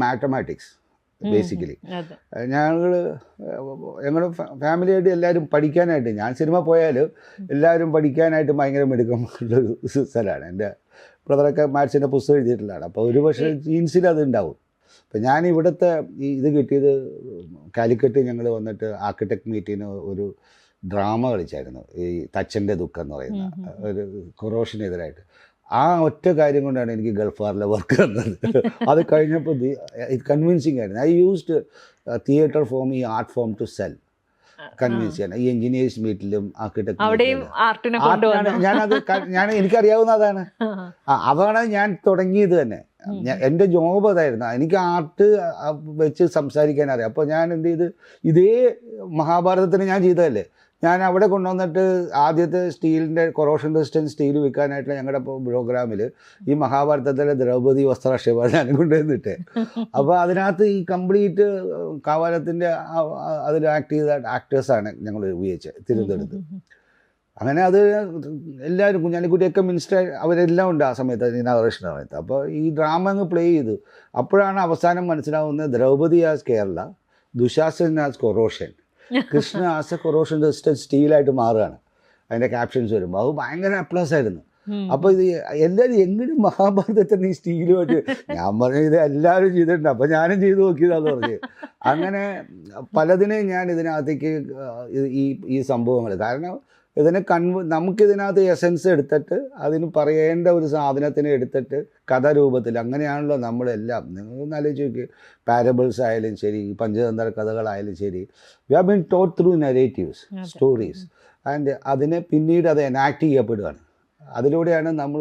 മാത്തമാറ്റിക്സ് ബേസിക്കലി. ഞങ്ങൾ ഫാമിലിയായിട്ട് എല്ലാവരും പഠിക്കാനായിട്ട്, ഞാൻ സിനിമ പോയാൽ എല്ലാവരും പഠിക്കാനായിട്ട് ഭയങ്കര മിടുക്കമുള്ളൊരു സ്ഥലമാണ്. എൻ്റെ ബ്രദറൊക്കെ മാത്സിൻ്റെ പുസ്തകം എഴുതിയിട്ടുള്ളതാണ്. അപ്പോൾ ഒരു പക്ഷേ ജീൻസിൽ അത് ഉണ്ടാവും. അപ്പം ഞാൻ ഇവിടുത്തെ ഇത് കിട്ടിയത് കാലിക്കറ്റ് ഞങ്ങൾ വന്നിട്ട് ആർക്കിടെക്ട് മീറ്റിന് ഒരു ഡ്രാമ കളിച്ചായിരുന്നു, ഈ തച്ചൻ്റെ ദുഃഖം എന്ന് പറയുന്ന ഒരു കൊറോഷനെതിരായിട്ട്. ആ ഒറ്റ കാര്യം കൊണ്ടാണ് എനിക്ക് ഗൾഫാറിലെ വർക്ക് തന്നത്. അത് കഴിഞ്ഞപ്പോൾ ഇത് കൺവിൻസിങ് ആയിരുന്നു. ഐ യൂസ്ഡ് തിയേറ്റർ ഫോം, ഈ art form to sell, convince ചെയ്യാൻ. ഈ എഞ്ചിനീയേഴ്സ് മീറ്റിലും ഞാനത് എനിക്കറിയാവുന്ന അതാണ്. അതാണ് ഞാൻ തുടങ്ങിയത് തന്നെ. എൻ്റെ ജോബ് അതായിരുന്നു. എനിക്ക് ആർട്ട് വെച്ച് സംസാരിക്കാൻ അറിയാം. അപ്പോൾ ഞാൻ എന്ത് ചെയ്ത്, ഇതേ മഹാഭാരതത്തിന് ഞാൻ ചെയ്തതല്ലേ, ഞാൻ അവിടെ കൊണ്ടുവന്നിട്ട് ആദ്യത്തെ സ്റ്റീലിൻ്റെ കൊറോഷൻ റെസിസ്റ്റൻസ് സ്റ്റീൽ വിൽക്കാനായിട്ടുള്ള ഞങ്ങളുടെ പ്രോഗ്രാമിൽ ഈ മഹാഭാരതത്തിലെ ദ്രൗപദി വസ്ത്രാക്ഷേപം ഞാൻ കൊണ്ടുവന്നിട്ട്, അപ്പോൾ അതിനകത്ത് ഈ കംപ്ലീറ്റ് കാവാലത്തിൻ്റെ അതിൽ ആക്ട് ചെയ്ത ആക്ടേഴ്സാണ് ഞങ്ങൾ ഉപയോഗിച്ചത് തിരുവനന്തപുരത്ത്. അങ്ങനെ അത് എല്ലാവരും, കുഞ്ഞാലിക്കുട്ടിയൊക്കെ മിനിസ്റ്റർ അവരെല്ലാം ഉണ്ട് ആ സമയത്ത്, ഇനാഗറേഷൻ സമയത്ത്. അപ്പോൾ ഈ ഡ്രാമ അങ്ങ് പ്ലേ ചെയ്തു. അപ്പോഴാണ് അവസാനം മനസ്സിലാവുന്നത് Draupadi as Kerala, Dushasan as corrosion, Krishna as a corrosion resistance സ്റ്റീലായിട്ട് മാറുകയാണ് അതിൻ്റെ ക്യാപ്ഷൻസ് വരുമ്പോൾ. അത് ഭയങ്കര അപ്ലാസ് ആയിരുന്നു. അപ്പോൾ ഇത് എല്ലാവരും എങ്ങനെ മഹാഭാരതത്തിന് ഈ സ്റ്റീലുമായിട്ട്, ഞാൻ പറഞ്ഞു ഇത് എല്ലാവരും ചെയ്തിട്ടുണ്ട്, അപ്പോൾ ഞാനും ചെയ്ത് നോക്കിയതാന്ന് പറഞ്ഞ്. അങ്ങനെ പലതിനെയും ഞാൻ ഇതിനകത്തേക്ക് ഈ സംഭവങ്ങൾ, കാരണം ഇതിനെ നമുക്കിതിനകത്ത് എസൻസ് എടുത്തിട്ട് അതിന് പറയേണ്ട ഒരു സാധനത്തിനെ എടുത്തിട്ട് കഥാരൂപത്തിൽ, അങ്ങനെയാണല്ലോ നമ്മളെല്ലാം. നിങ്ങൾ ആലോചിച്ച് നോക്കി, പാരബിൾസ് ആയാലും ശരി, പഞ്ചതന്ത്ര കഥകളായാലും ശരി, we have been taught through narratives, stories, and അതിനെ പിന്നീട് അത് എനാക്ട് ചെയ്യപ്പെടുകയാണ്. അതിലൂടെയാണ് നമ്മൾ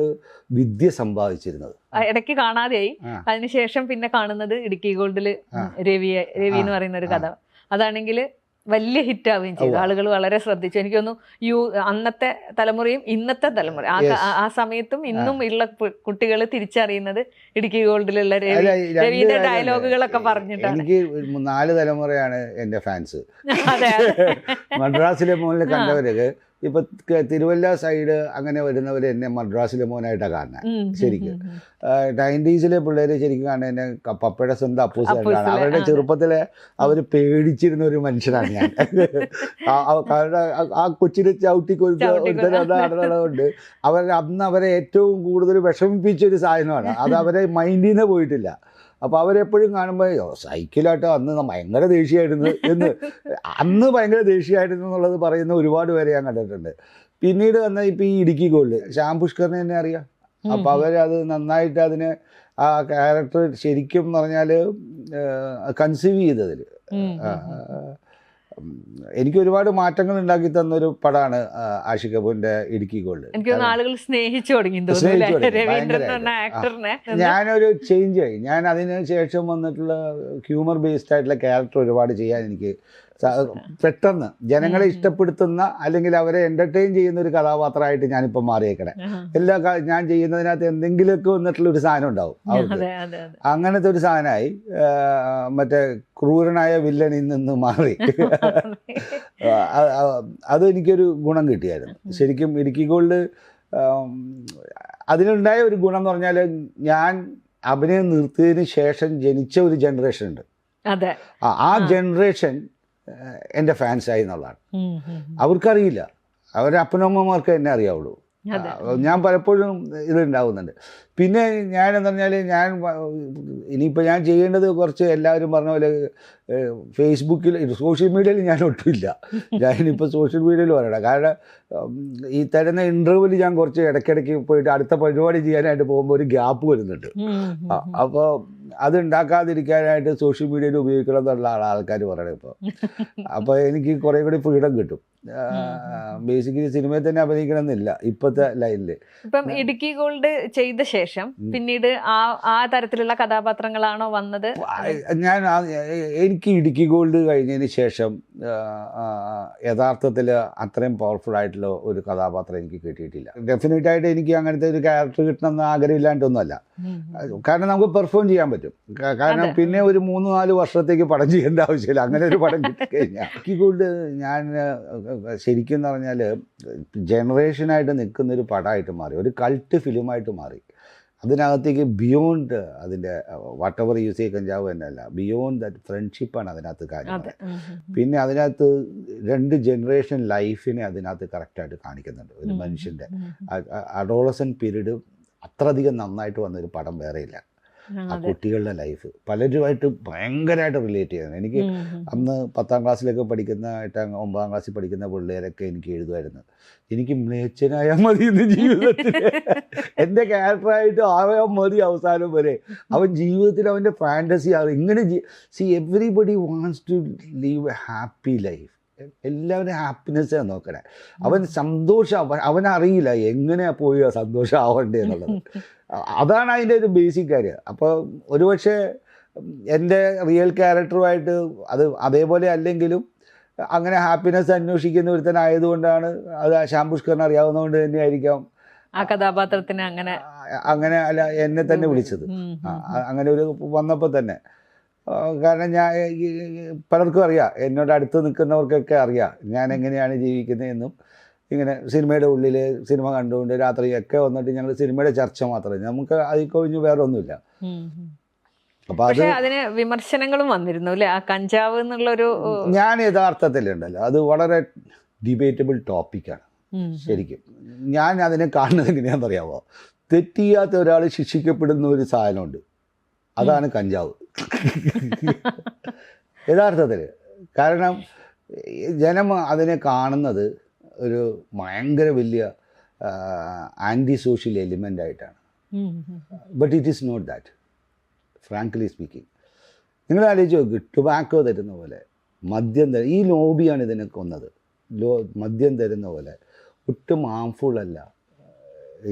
വിദ്യ സമ്പാദിച്ചിരുന്നത്. ഇടയ്ക്ക് കാണാതെയായി, അതിനുശേഷം പിന്നെ കാണുന്നത് ഇടുക്കി ഗോൾഡില് രവി എന്ന് പറയുന്ന ഒരു കഥ. അതാണെങ്കിൽ വലിയ ഹിറ്റ് ആവുകയും ചെയ്തു. ആളുകൾ വളരെ ശ്രദ്ധിച്ചു. എനിക്ക് തോന്നുന്നു അന്നത്തെ തലമുറയും ഇന്നത്തെ തലമുറ ആ സമയത്തും ഇന്നും ഉള്ള കുട്ടികൾ തിരിച്ചറിയുന്നത് ഇടുക്കി ഗോൾഡിലുള്ള രവിയുടെ ഡയലോഗുകളൊക്കെ പറഞ്ഞിട്ടാണ്. എനിക്ക് 4 തലമുറയാണ് എൻ്റെ ഫാൻസ്. മദ്രാസിലെ മോനിൽ കണ്ടവരൊക്കെ ഇപ്പൊ തിരുവല്ല സൈഡ് അങ്ങനെ വരുന്നവർ എന്നെ മദ്രാസിലെ മോനായിട്ടാണ് കാണുന്നത്. ശരിക്കും 90s പിള്ളേര് ശരിക്കും കാണുന്നത് എന്നെ പപ്പയുടെ സ്വന്തം അപ്പൂസായിട്ടാണ്. അവരുടെ ചെറുപ്പത്തിലെ അവർ പേടിച്ചിരുന്ന ഒരു മനുഷ്യനാണ് ഞാൻ. ആ കൊച്ചിനെ ചവിട്ടി കൊടുത്തുകൊണ്ട് അന്ന് അവരെ ഏറ്റവും കൂടുതൽ വിഷമിപ്പിച്ചൊരു സാധനമാണ് അത്. അവരെ മൈൻഡിൽ നിന്ന് പോയിട്ടില്ല. അപ്പോൾ അവരെപ്പോഴും കാണുമ്പോൾ സൈക്കിളായിട്ട് അന്ന് ഭയങ്കര ദേഷ്യമായിരുന്നു അന്ന് ഭയങ്കര ദേഷ്യമായിരുന്നു എന്നുള്ളത് പറയുന്ന ഒരുപാട് പേരെ ഞാൻ കണ്ടിട്ടുണ്ട്. പിന്നീട് വന്ന ഇപ്പോൾ ഈ ഇടുക്കി ഗോൾഡ് ശ്യാം പുഷ്കറിനെ തന്നെ അറിയാം. അപ്പോൾ അവരത് നന്നായിട്ട് അതിന് ആ ക്യാരക്ടർ ശരിക്കും പറഞ്ഞാൽ കൺസീവ് ചെയ്തതിൽ എനിക്ക് ഒരുപാട് മാറ്റങ്ങൾ ഉണ്ടാക്കി തന്നൊരു പടമാണ് ആഷിഖ് കപൂറിന്റെ ഇടുക്കി ഗോൾഡ്. ആളുകൾ സ്നേഹിച്ചു തുടങ്ങി. ഞാനൊരു ചേഞ്ച് ആയി. ഞാൻ അതിന് ശേഷം വന്നിട്ടുള്ള ഹ്യൂമർ ബേസ്ഡ് ആയിട്ടുള്ള ക്യാരക്ടർ ഒരുപാട് ചെയ്യാൻ എനിക്ക് പെട്ടെന്ന് ജനങ്ങളെ ഇഷ്ടപ്പെടുത്തുന്ന അല്ലെങ്കിൽ അവരെ എന്റർടൈൻ ചെയ്യുന്ന ഒരു കഥാപാത്രമായിട്ട് ഞാനിപ്പോൾ മാറിയേക്കണേ. ഞാൻ ചെയ്യുന്നതിനകത്ത് എന്തെങ്കിലുമൊക്കെ വന്നിട്ടുള്ള ഒരു സാധനം ഉണ്ടാവും അവർക്ക്. അങ്ങനത്തെ ഒരു സാധനമായി മറ്റേ ക്രൂരനായ വില്ലനിൽ നിന്ന് മാറി. അതെനിക്കൊരു ഗുണം കിട്ടിയായിരുന്നു ശരിക്കും. ഇടുക്കി ഗോൾഡ് അതിനുണ്ടായ ഒരു ഗുണം എന്ന് പറഞ്ഞാൽ ഞാൻ അഭിനയം നിർത്തിയതിന് ശേഷം ജനിച്ച ഒരു ജനറേഷൻ ഉണ്ട്. ആ ജനറേഷൻ എൻ്റെ ഫാൻസായി എന്നുള്ളതാണ്. അവർക്കറിയില്ല, അവരുടെ അപ്പനമ്മമാർക്ക് എന്നെ അറിയാവുള്ളൂ. ഞാൻ പലപ്പോഴും ഇതുണ്ടാവുന്നുണ്ട്. പിന്നെ ഞാനെന്ന് പറഞ്ഞാൽ ഇനിയിപ്പോൾ ഞാൻ ചെയ്യേണ്ടത് കുറച്ച് എല്ലാവരും പറഞ്ഞ പോലെ ഫേസ്ബുക്കിൽ സോഷ്യൽ മീഡിയയിൽ ഞാൻ ഒട്ടുമില്ല. ഞാനിപ്പോൾ സോഷ്യൽ മീഡിയയിൽ പറയണം. കാരണം ഈ തരുന്ന ഇൻ്റർവ്യൂവിൽ ഞാൻ കുറച്ച് ഇടയ്ക്കിടയ്ക്ക് പോയിട്ട് അടുത്ത പരിപാടി ചെയ്യാനായിട്ട് പോകുമ്പോൾ ഒരു ഗ്യാപ്പ് വരുന്നുണ്ട്. അപ്പോൾ അത് ഉണ്ടാക്കാതിരിക്കാനായിട്ട് സോഷ്യൽ മീഡിയയിൽ ഉപയോഗിക്കണം എന്നുള്ള ആൾക്കാർ പറയണം ഇപ്പോൾ. അപ്പോൾ എനിക്ക് കുറേ കൂടി ഫ്രീഡം കിട്ടും. ബേസിക്കലി സിനിമയിൽ തന്നെ അഭിനയിക്കണം എന്നില്ല ഇപ്പോഴത്തെ ലൈനിൽ. ഇപ്പം ഇടുക്കി ഗോൾഡ് ചെയ്ത ശേഷം പിന്നീട് ആ തരത്തിലുള്ള കഥാപാത്രങ്ങളാണോ വന്നത്? എനിക്ക് ഇടുക്കി ഗോൾഡ് കഴിഞ്ഞതിന് ശേഷം യഥാർത്ഥത്തിൽ അത്രയും പവർഫുൾ ആയിട്ടുള്ള ഒരു കഥാപാത്രം എനിക്ക് കിട്ടിയിട്ടില്ല. ഡെഫിനറ്റായിട്ട് എനിക്ക് അങ്ങനത്തെ ഒരു ക്യാരക്ടർ കിട്ടണമെന്ന് ആഗ്രഹമില്ലാണ്ടൊന്നുമല്ല. കാരണം നമുക്ക് പെർഫോം ചെയ്യാൻ പറ്റും. കാരണം പിന്നെ ഒരു 3-4 വർഷത്തേക്ക് പടം ചെയ്യേണ്ട ആവശ്യമില്ല. അങ്ങനെ ഒരു പടം കിട്ടിക്കഴിഞ്ഞാൽ ഇടുക്കി ഗോൾഡ് ഞാൻ ശരിക്കും പറഞ്ഞാൽ ജനറേഷനായിട്ട് നിൽക്കുന്നൊരു പടമായിട്ട് മാറി, ഒരു കൾട്ട് ഫിലിമായിട്ട് മാറി. അതിനകത്തേക്ക് ബിയോണ്ട് അതിൻ്റെ വാട്ട് എവർ യൂസ് ചെയ്യ കഞ്ചാവ് തന്നെയല്ല, ബിയോണ്ട് ദാറ്റ് ഫ്രണ്ട്ഷിപ്പാണ് അതിനകത്ത് കാര്യം. പിന്നെ അതിനകത്ത് 2 ജനറേഷൻ ലൈഫിനെ അതിനകത്ത് കറക്റ്റായിട്ട് കാണിക്കുന്നുണ്ട്. ഒരു മനുഷ്യൻ്റെ അഡോളസൻ പീരീഡ് അത്രയധികം നന്നായിട്ട് വന്നൊരു പടം വേറെയില്ല. ആ കുട്ടികളുടെ ലൈഫ് പലരുമായിട്ട് ഭയങ്കരമായിട്ട് റിലേറ്റ് ചെയ്യുന്നത്. എനിക്ക് അന്ന് 10ാം ക്ലാസ്സിലൊക്കെ പഠിക്കുന്ന 9ാം ക്ലാസ്സിൽ പഠിക്കുന്ന പിള്ളേരൊക്കെ എനിക്ക് എഴുതുമായിരുന്നു, എനിക്ക് മ്ലേച്ഛനായാൽ മതി എന്ന് ജീവിതത്തിൽ. എൻ്റെ ക്യാരക്ടറായിട്ട് ആവാൻ മതി അവസാനം വരെ. അവൻ ജീവിതത്തിൽ അവൻ്റെ ഫാൻറ്റസി ആവും ഇങ്ങനെ. Everybody wants to live a happy life. എല്ലാവരും ഹാപ്പിനെസ്സാണ് നോക്കണേ. അവൻ സന്തോഷം അവനറിയില്ല എങ്ങനെയാ പോയി സന്തോഷം ആവണ്ടേ എന്നുള്ളത്. അതാണ് അതിൻ്റെ ഒരു ബേസിക് കാര്യം. അപ്പോൾ ഒരുപക്ഷെ എൻ്റെ റിയൽ ക്യാരക്ടറുമായിട്ട് അത് അതേപോലെ അല്ലെങ്കിലും അങ്ങനെ ഹാപ്പിനെസ് അന്വേഷിക്കുന്ന ഒരുത്തനായതുകൊണ്ടാണ്, അത് ശ്യാം പുഷ്കറിനെ അറിയാവുന്നതുകൊണ്ട് തന്നെയായിരിക്കാം ആ കഥാപാത്രത്തിന് അങ്ങനെ അല്ല എന്നെ തന്നെ വിളിച്ചത്. അങ്ങനെ ഒരു വന്നപ്പോൾ തന്നെ. കാരണം ഞാൻ പലർക്കും അറിയാം, എന്നോട് അടുത്ത് നിൽക്കുന്നവർക്കൊക്കെ അറിയാം ഞാൻ എങ്ങനെയാണ് ജീവിക്കുന്നതെന്നും. ഇങ്ങനെ സിനിമയുടെ ഉള്ളിൽ സിനിമ കണ്ടുകൊണ്ട് രാത്രിയൊക്കെ വന്നിട്ട് ഞങ്ങൾ സിനിമയുടെ ചർച്ച മാത്രമേ, നമുക്ക് അതിൽ കഴിഞ്ഞ് വേറെ ഒന്നുമില്ല. അപ്പോൾ അത് അതിന് വിമർശനങ്ങളും വന്നിരുന്നു അല്ലേ, ആ കഞ്ചാവ് എന്നുള്ളൊരു. ഞാൻ യഥാർത്ഥത്തിലുണ്ടല്ലോ അത് വളരെ ഡിബേറ്റബിൾ ടോപ്പിക്കാണ് ശരിക്കും. ഞാൻ അതിനെ കാണുന്നത് എങ്ങനെയാണെന്ന് അറിയാമോ, തെറ്റിയാത്ത ഒരാൾ ശിക്ഷിക്കപ്പെടുന്ന ഒരു സാധനമുണ്ട്, അതാണ് കഞ്ചാവ് യഥാർത്ഥത്തിൽ. കാരണം ജനം അതിനെ കാണുന്നത് ഒരു ഭയങ്കര വലിയ ആൻറ്റി സോഷ്യൽ എലിമെൻ്റ് ആയിട്ടാണ്. But it is not that, frankly speaking. നിങ്ങൾ ആലോചിച്ച് നോക്ക്, ടൊബാക്കോ തരുന്ന പോലെ മദ്യം ഈ ലോബിയാണ് ഇതിനെ കൊന്നത്. മദ്യം തരുന്ന പോലെ ഒട്ടും ഹാംഫുൾ അല്ല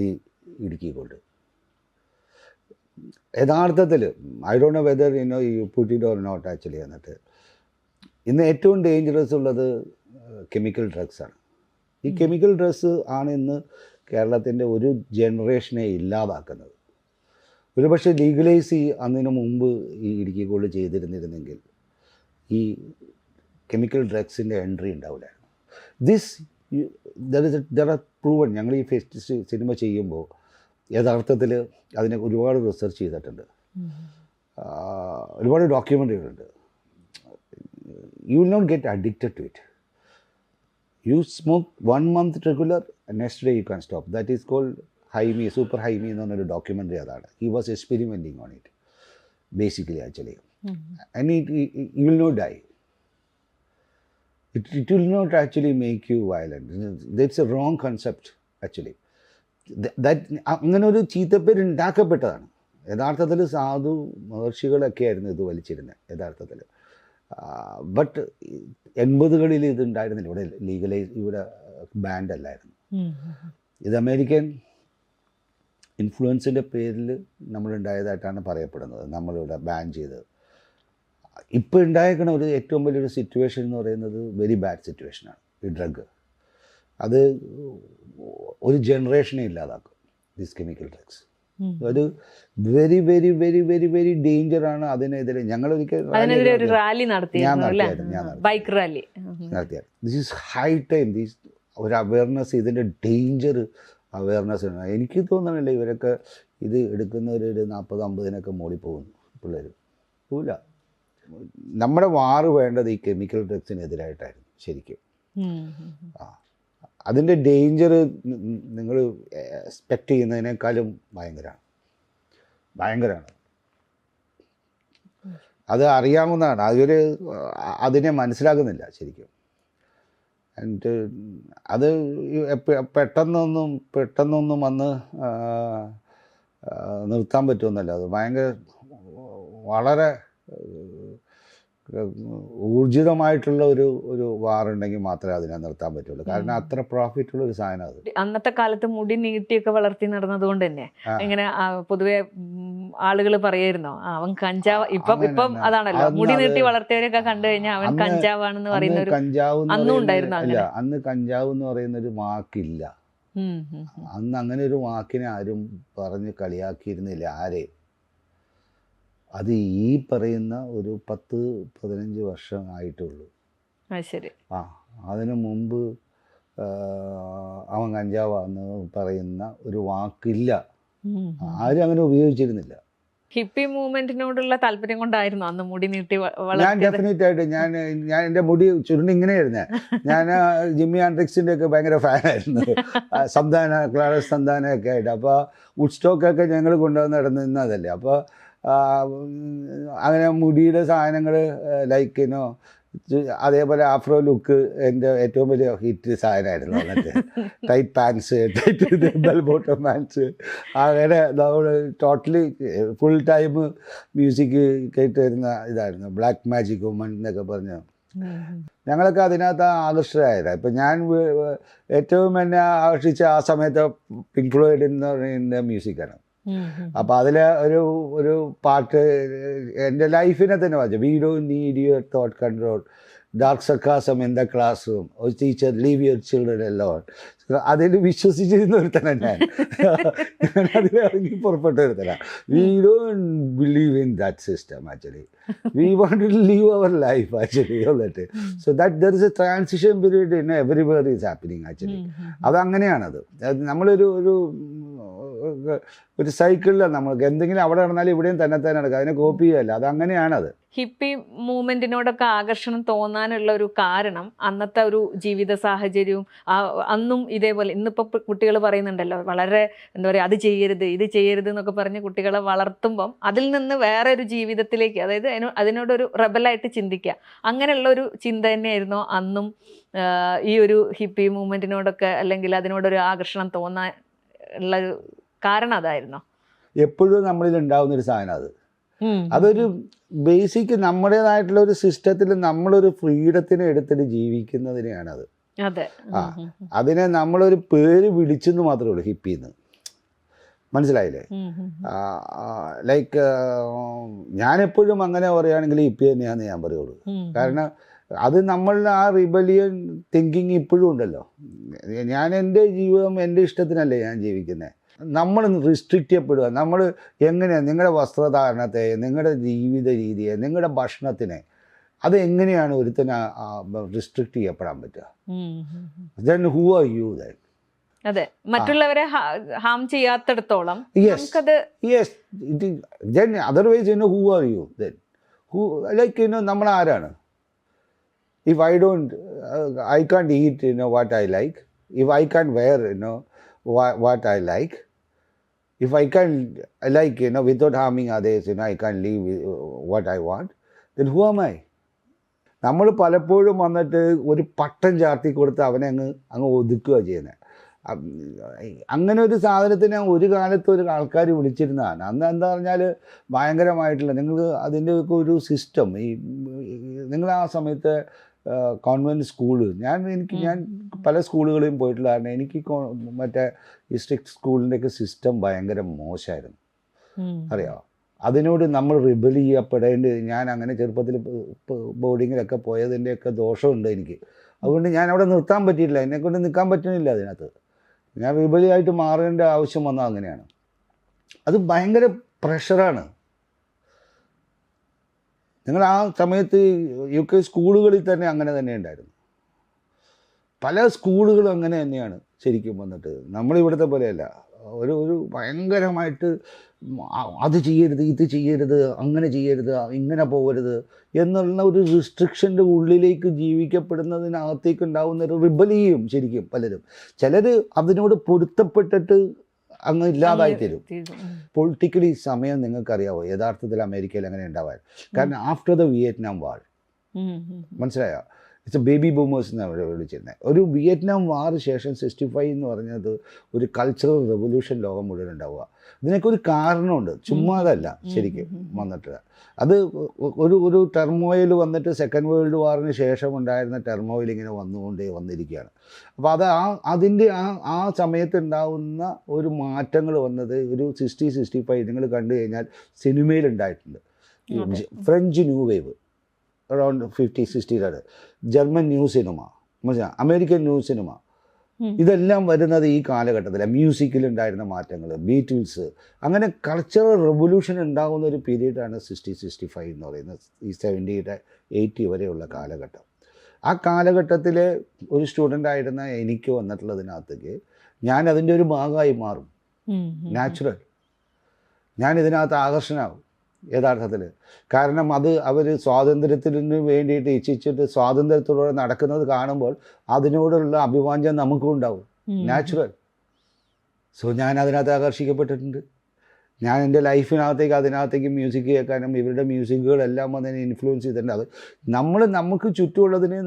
ഈ ഇടുക്കി ഗോൾഡ്. യഥാർത്ഥത്തിൽ I don't know whether you put it or not actually. എന്നിട്ട് ഇന്ന് ഏറ്റവും ഡേഞ്ചറസ് ഉള്ളത് കെമിക്കൽ ഡ്രഗ്സാണ്. ഈ കെമിക്കൽ ഡ്രഗ്സ് ആണ് ഇന്ന് കേരളത്തിൻ്റെ ഒരു ജനറേഷനെ ഇല്ലാതാക്കുന്നത്. ഒരുപക്ഷെ ലീഗലൈസ് അതിനു മുമ്പ് ഈ ഇടുക്കി ഗോൾഡ് ചെയ്തിരുന്നെങ്കിൽ ഈ കെമിക്കൽ ഡ്രഗ്സിൻ്റെ എൻട്രി ഉണ്ടാവില്ലായിരുന്നു. There are proven. ഞങ്ങൾ ഈ സിനിമ ചെയ്യുമ്പോൾ യഥാർത്ഥത്തിൽ അതിനെ ഒരുപാട് റിസർച്ച് ചെയ്തിട്ടുണ്ട്, ഒരുപാട് ഡോക്യുമെൻ്ററികളുണ്ട്. You will not get addicted to it. You smoke 1 month regular, next day you can stop. That is called high me, super high me എന്ന് പറഞ്ഞൊരു ഡോക്യുമെൻ്ററി. അതാണ് he was experimenting on it basically actually. And you will not die. It will not actually make you violent. That's a wrong concept actually. That അങ്ങനെ ഒരു ചീത്തപ്പേര് ഉണ്ടാക്കപ്പെട്ടതാണ്. യഥാർത്ഥത്തിൽ സാധു മഹർഷികളൊക്കെ ആയിരുന്നു ഇത് വലിച്ചിരുന്നത് യഥാർത്ഥത്തിൽ. ബട്ട് 80s ഇത് ഉണ്ടായിരുന്നില്ല. ഇവിടെ ലീഗലൈസ്, ഇവിടെ ബാൻഡ് അല്ലായിരുന്നു. ഇത് അമേരിക്കൻ ഇൻഫ്ലുവൻസിൻ്റെ പേരിൽ നമ്മളുണ്ടായതായിട്ടാണ് പറയപ്പെടുന്നത്, നമ്മളിവിടെ ബാൻ ചെയ്തത്. ഇപ്പോൾ ഉണ്ടായിരിക്കണ ഒരു ഏറ്റവും വലിയൊരു സിറ്റുവേഷൻ എന്ന് പറയുന്നത് വെരി ബാഡ് സിറ്റുവേഷനാണ് ഈ ഡ്രഗ്. അത് ഒരു ജനറേഷനെ ഇല്ലാതാക്കും, ദീസ് കെമിക്കൽ ഡ്രഗ്സ്. ഒരു very very very very very ഡേഞ്ചറാണ്. അതിനെതിരെ ഞങ്ങൾ ഒരിക്കൽ റാലി നടത്തിയായിരുന്നു. This is high time. ഒരു അവയർനെസ്, ഇതിൻ്റെ ഡേഞ്ചർ അവയർനെസ്. എനിക്ക് തോന്നണില്ല ഇവരൊക്കെ ഇത് എടുക്കുന്നവർ 40-50 മുകളിൽ പോകുന്നു പിള്ളേർ. പോവില്ല. നമ്മുടെ വാറ് വേണ്ടത് ഈ കെമിക്കൽ ഡ്രഗ്സിനെതിരായിട്ടായിരുന്നു ശരിക്കും. അതിൻ്റെ ഡേഞ്ചർ നിങ്ങൾ എക്സ്പെക്റ്റ് ചെയ്യുന്നതിനേക്കാളും ഭയങ്കരമാണ്. അത് അറിയാവുന്നതാണ്, അതിനെ മനസ്സിലാക്കുന്നില്ല ശരിക്കും. ആൻഡ് അത് പെട്ടെന്നൊന്നും വന്ന് നിർത്താൻ പറ്റുമെന്നല്ല. അത് വളരെ ഊർജിതമായിട്ടുള്ള ഒരു വാറുണ്ടെങ്കിൽ മാത്രമേ അതിനെ നിർത്താൻ പറ്റുള്ളൂ. കാരണം അത്ര പ്രോഫിറ്റുള്ള ഒരു സാധനം അത്. അന്നത്തെ കാലത്ത് മുടി നീട്ടിയൊക്കെ വളർത്തി നടന്നതുകൊണ്ട് തന്നെ ഇങ്ങനെ പൊതുവെ ആളുകൾ പറയായിരുന്നോ അവൻ കഞ്ചാവ്. ഇപ്പം അതാണല്ലോ, മുടി നീട്ടി വളർത്തിയവരൊക്കെ കണ്ടു കഴിഞ്ഞാൽ അവൻ കഞ്ചാവാണെന്ന് പറയുന്ന ഒരു അന്നും ഉണ്ടായിരുന്നു. അല്ല, അന്ന് കഞ്ചാവ് എന്ന് പറയുന്ന ഒരു വാക്കില്ല. അന്ന് അങ്ങനെ ഒരു വാക്കിനെ ആരും പറഞ്ഞ് കളിയാക്കിയിരുന്നില്ല ആരെയും. അത് ഈ പറയുന്ന ഒരു 10-15 വർഷം ആയിട്ടുള്ളൂ. ശരി. അതിനു മുമ്പ് അവൻ കഞ്ചാവാന്ന് പറയുന്ന ഒരു വാക്കില്ല, ആരും അങ്ങനെ ഉപയോഗിച്ചിരുന്നില്ല. ഹിപ്പി മൂവ്മെന്റിനോടുള്ള താല്പര്യം കൊണ്ടായിരുന്നു അന്ന് മുടി നീട്ടി ഞാൻ ഡെഫിനറ്റ് ആയിട്ട് ഞാൻ എൻ്റെ മുടി ചുരുണ്ടി ഇങ്ങനെയായിരുന്നേ. ഞാൻ ജിമ്മി ആൻഡ്രിക്സിൻ്റെ ഒക്കെ ഭയങ്കര ഫാനായിരുന്നു, ക്ലാരസ് സന്താനമൊക്കെ ആയിട്ട്. അപ്പോൾ വുഡ്സ്റ്റോക്കൊക്കെ ഞങ്ങൾ കൊണ്ടുവന്ന് നടന്നിരുന്നതല്ലേ. അപ്പോൾ അങ്ങനെ മുടിയുടെ സാധനങ്ങൾ ലൈക്കിനോ അതേപോലെ ആഫ്രോ ലുക്ക് എൻ്റെ ഏറ്റവും വലിയ ഹിറ്റ് സാധനമായിരുന്നു. എന്നിട്ട് tight pants, tight bell bottom pants, അങ്ങനെ നമ്മൾ ടോട്ടലി ഫുൾ ടൈം മ്യൂസിക് കേട്ട് വരുന്ന ഇതായിരുന്നു. ബ്ലാക്ക് മാജിക് വുമൺ എന്നൊക്കെ പറഞ്ഞു ഞങ്ങളൊക്കെ അതിനകത്ത് ആകർഷകരായത്. ഇപ്പം ഞാൻ ഏറ്റവും എന്നെ ആകർഷിച്ച ആ സമയത്ത് പിങ്ക് ഫ്ലോയ്ഡ് എന്ന് പറയുന്ന മ്യൂസിക്കാണ്. അപ്പം അതിൽ ഒരു പാട്ട് എൻ്റെ ലൈഫിനെ തന്നെ വായിച്ചു. We don't need your thought control, dark sarcasm in the classroom, ഒരു teacher leave your children alone. അതിൽ വിശ്വസിച്ചിരുന്ന ഒരുത്തനാണ് ഞാൻ. അതിൽ ഇറങ്ങി പുറപ്പെട്ട ഒരുത്തനാണ്. We don't believe in that system actually. We want to leave our life actually. എന്നിട്ട് so that there is a transition period in everywhere is happening actually. അതങ്ങനെയാണത്. നമ്മളൊരു ഒരു സൈക്കിളിലാണ് നമ്മൾക്ക് എന്തെങ്കിലും അവിടെ നടന്നാലും ഇവിടെയും തന്നെ നടക്കുക, അതിനെ കോപ്പി ചെയ്യല്ല, അതങ്ങനെയാണത്. ഹിപ്പി മൂവ്മെന്റിനോടൊക്കെ ആകർഷണം തോന്നാനുള്ള ഒരു കാരണം അന്നത്തെ ഒരു ജീവിത സാഹചര്യവും അന്നും ഇതേപോലെ ഇന്നിപ്പോൾ കുട്ടികൾ പറയുന്നുണ്ടല്ലോ വളരെ എന്താ പറയുക അത് ചെയ്യരുത് ഇത് ചെയ്യരുത് എന്നൊക്കെ പറഞ്ഞ് കുട്ടികളെ വളർത്തുമ്പം അതിൽ നിന്ന് വേറെ ഒരു ജീവിതത്തിലേക്ക്, അതായത് അതിനോടൊരു റെബലായിട്ട് ചിന്തിക്കുക, അങ്ങനെയുള്ള ഒരു ചിന്ത തന്നെയായിരുന്നോ അന്നും ഈ ഒരു ഹിപ്പി മൂവ്മെന്റിനോടൊക്കെ അല്ലെങ്കിൽ അതിനോടൊരു ആകർഷണം തോന്നാൻ ഉള്ളൊരു കാരണം അതായിരുന്നോ? എപ്പോഴും നമ്മളിൽ ഉണ്ടാവുന്നൊരു സാധനം അത്. അതൊരു ബേസിക് നമ്മുടേതായിട്ടുള്ള ഒരു സിസ്റ്റത്തിൽ നമ്മളൊരു ഫ്രീഡത്തിനെ എടുത്തിട്ട് ജീവിക്കുന്നതിനെയാണത്. അതിനെ നമ്മളൊരു പേര് വിളിച്ചെന്ന് മാത്രമേ ഉള്ളൂ ഹിപ്പിന്ന്, മനസ്സിലായില്ലേ? ലൈക്ക് ഞാനെപ്പോഴും അങ്ങനെ പറയുകയാണെങ്കിൽ ഹിപ്പി തന്നെയാണെന്ന് ഞാൻ പറയുള്ളൂ. കാരണം അത് നമ്മളുടെ ആ റിബലിയൻ തിങ്കിങ് ഇപ്പോഴും ഉണ്ടല്ലോ. ഞാൻ എൻ്റെ ജീവിതം എൻ്റെ ഇഷ്ടത്തിനല്ലേ ഞാൻ ജീവിക്കുന്നത്. നമ്മൾ റിസ്ട്രിക്റ്റ് ചെയ്യപ്പെടുക. നമ്മൾ എങ്ങനെയാണ് നിങ്ങളുടെ വസ്ത്രധാരണത്തെ, നിങ്ങളുടെ ജീവിത രീതിയെ, നിങ്ങളുടെ ഭക്ഷണത്തിനെ, അത് എങ്ങനെയാണ് ഒരുത്തനെ റിസ്ട്രിക്റ്റ് ചെയ്യപ്പെടാൻ പറ്റുക? Then who are you then? അതെ, മറ്റുള്ളവരെ ഹാം ചെയ്യാത്തിടത്തോളം then otherwise who are you then? Who like നമ്മൾ ആരാണ്? If I don't, I can't eat, what I like. If I can't wear, what I like. If I can't, without harming others, I can't live what I want. Then who am I? നമ്മൾ പലപ്പോഴും വന്നിട്ട് ഒരു പട്ടം ചാർത്തി കൊടുത്ത് അവനെ അങ്ങ് ഒതുക്കുക ചെയ്യുന്നത്. അങ്ങനെ ഒരു സാധനത്തിന് ഒരു കാലത്ത് ഒരു ആൾക്കാർ വിളിച്ചിരുന്നതാണ്. അന്ന് എന്താ പറഞ്ഞാൽ ഭയങ്കരമായിട്ടുള്ള നിങ്ങൾക്ക് അതിൻ്റെ ഒക്കെ ഒരു സിസ്റ്റം. നിങ്ങൾ ആ സമയത്ത് കോൺവെൻറ്റ് സ്കൂള്, ഞാൻ പല സ്കൂളുകളിലും പോയിട്ടുള്ള കാരണം എനിക്ക് മറ്റേ ഈ സ്ട്രിക്റ്റ് സ്കൂളിൻ്റെയൊക്കെ സിസ്റ്റം ഭയങ്കര മോശമായിരുന്നു, അറിയാമോ? അതിനോട് നമ്മൾ റിബൽ ചെയ്യപ്പെടേണ്ടി, ഞാൻ അങ്ങനെ ചെറുപ്പത്തിൽ ബോർഡിങ്ങിലൊക്കെ പോയതിൻ്റെയൊക്കെ ദോഷമുണ്ട് എനിക്ക്. അതുകൊണ്ട് ഞാൻ അവിടെ നിർത്താൻ പറ്റിയിട്ടില്ല, എന്നെക്കൊണ്ട് നിൽക്കാൻ പറ്റുന്നില്ല അതിനകത്ത്. ഞാൻ റിബലിയായിട്ട് മാറേണ്ട ആവശ്യം വന്നത് അങ്ങനെയാണ്. അത് ഭയങ്കര പ്രഷറാണ്. നിങ്ങൾ ആ സമയത്ത് UK സ്കൂളുകളിൽ തന്നെ അങ്ങനെ തന്നെ ഉണ്ടായിരുന്നു. പല സ്കൂളുകളും അങ്ങനെ തന്നെയാണ് ശരിക്കും വന്നിട്ട്. നമ്മളിവിടുത്തെ പോലെയല്ല, ഒരു ഭയങ്കരമായിട്ട് അത് ചെയ്യരുത്, ഇത് ചെയ്യരുത്, അങ്ങനെ ചെയ്യരുത്, ഇങ്ങനെ പോകരുത് എന്നുള്ള ഒരു റിസ്ട്രിക്ഷൻ്റെ ഉള്ളിലേക്ക് ജീവിക്കപ്പെടുന്നതിനകത്തേക്ക് ഉണ്ടാകുന്ന ഒരു റിബലിയും ശരിക്കും പലരും. ചിലർ അതിനോട് പൊരുത്തപ്പെട്ടിട്ട് അങ്ങ് ഇല്ലാതായി തരും. പൊളിറ്റിക്കലി സമയം നിങ്ങൾക്കറിയാവോ യഥാർത്ഥത്തിൽ അമേരിക്കയിൽ അങ്ങനെ ഉണ്ടാവാൻ? കാരണം ആഫ്റ്റർ ദ വിയറ്റ്നാം വാർ, മനസ്സിലായോ? ഇറ്റ്സ് ബേബി ബൂമേഴ്സ് എന്നാണ് അവർ വിളിച്ചിരുന്നത്. ഒരു വിയറ്റ്നാം വാർ ശേഷം 65 എന്ന് പറഞ്ഞത് ഒരു കൾച്ചറൽ റെവല്യൂഷൻ ലോകം മുഴുവൻ ഉണ്ടാവുക. ഇതിനൊക്കെ ഒരു കാരണമുണ്ട്, ചുമ്മാതല്ല ശരിക്കും വന്നിട്ട്. അത് ഒരു ടെർമോയിൽ വന്നിട്ട് സെക്കൻഡ് വേൾഡ് വാറിന് ശേഷം ഉണ്ടായിരുന്ന ടെർമോയിൽ ഇങ്ങനെ വന്നിരിക്കുകയാണ്. അപ്പോൾ അത് അതിൻ്റെ ആ സമയത്തുണ്ടാവുന്ന ഒരു മാറ്റങ്ങൾ വന്നത് ഒരു 60-65 നിങ്ങൾ കണ്ടു കഴിഞ്ഞാൽ സിനിമയിലുണ്ടായിട്ടുണ്ട്. French new wave around 50-60 German new cinema, American new cinema, ഇതെല്ലാം വരുന്നത് ഈ കാലഘട്ടത്തിലാണ്. മ്യൂസിക്കിലുണ്ടായിരുന്ന മാറ്റങ്ങൾ, ബീറ്റിൽസ്, അങ്ങനെ കൾച്ചറൽ റെവല്യൂഷൻ ഉണ്ടാകുന്ന ഒരു പീരീഡാണ് 60-65 എന്ന് പറയുന്നത്, ഈ 70-80 വരെയുള്ള കാലഘട്ടം. ആ കാലഘട്ടത്തിൽ ഒരു സ്റ്റുഡൻ്റ് ആയിരുന്ന എനിക്ക് വന്നിട്ടുള്ളതിനകത്തേക്ക് ഞാൻ അതിൻ്റെ ഒരു ഭാഗമായി മാറും. നാച്ചുറൽ, ഞാൻ ഇതിനകത്ത് ആകർഷണമാകും യഥാർത്ഥത്തിൽ. കാരണം അത് അവർ സ്വാതന്ത്ര്യത്തിന് വേണ്ടിയിട്ട് ഇച്ഛിച്ചിട്ട് സ്വാതന്ത്ര്യത്തോടെ നടക്കുന്നത് കാണുമ്പോൾ അതിനോടുള്ള അഭിവാഞ്ചം നമുക്കും ഉണ്ടാവും, നാച്ചുറൽ. സോ ഞാൻ അതിനകത്ത് ആകർഷിക്കപ്പെട്ടിട്ടുണ്ട്. ഞാൻ എൻ്റെ അതിനകത്തേക്ക് മ്യൂസിക് കേൾക്കാനും ഇവരുടെ മ്യൂസിക്കുകളെല്ലാം അതിനെ ഇൻഫ്ലുവൻസ് ചെയ്തിട്ടുണ്ട്. അത് നമുക്ക് ചുറ്റുമുള്ളതിനെ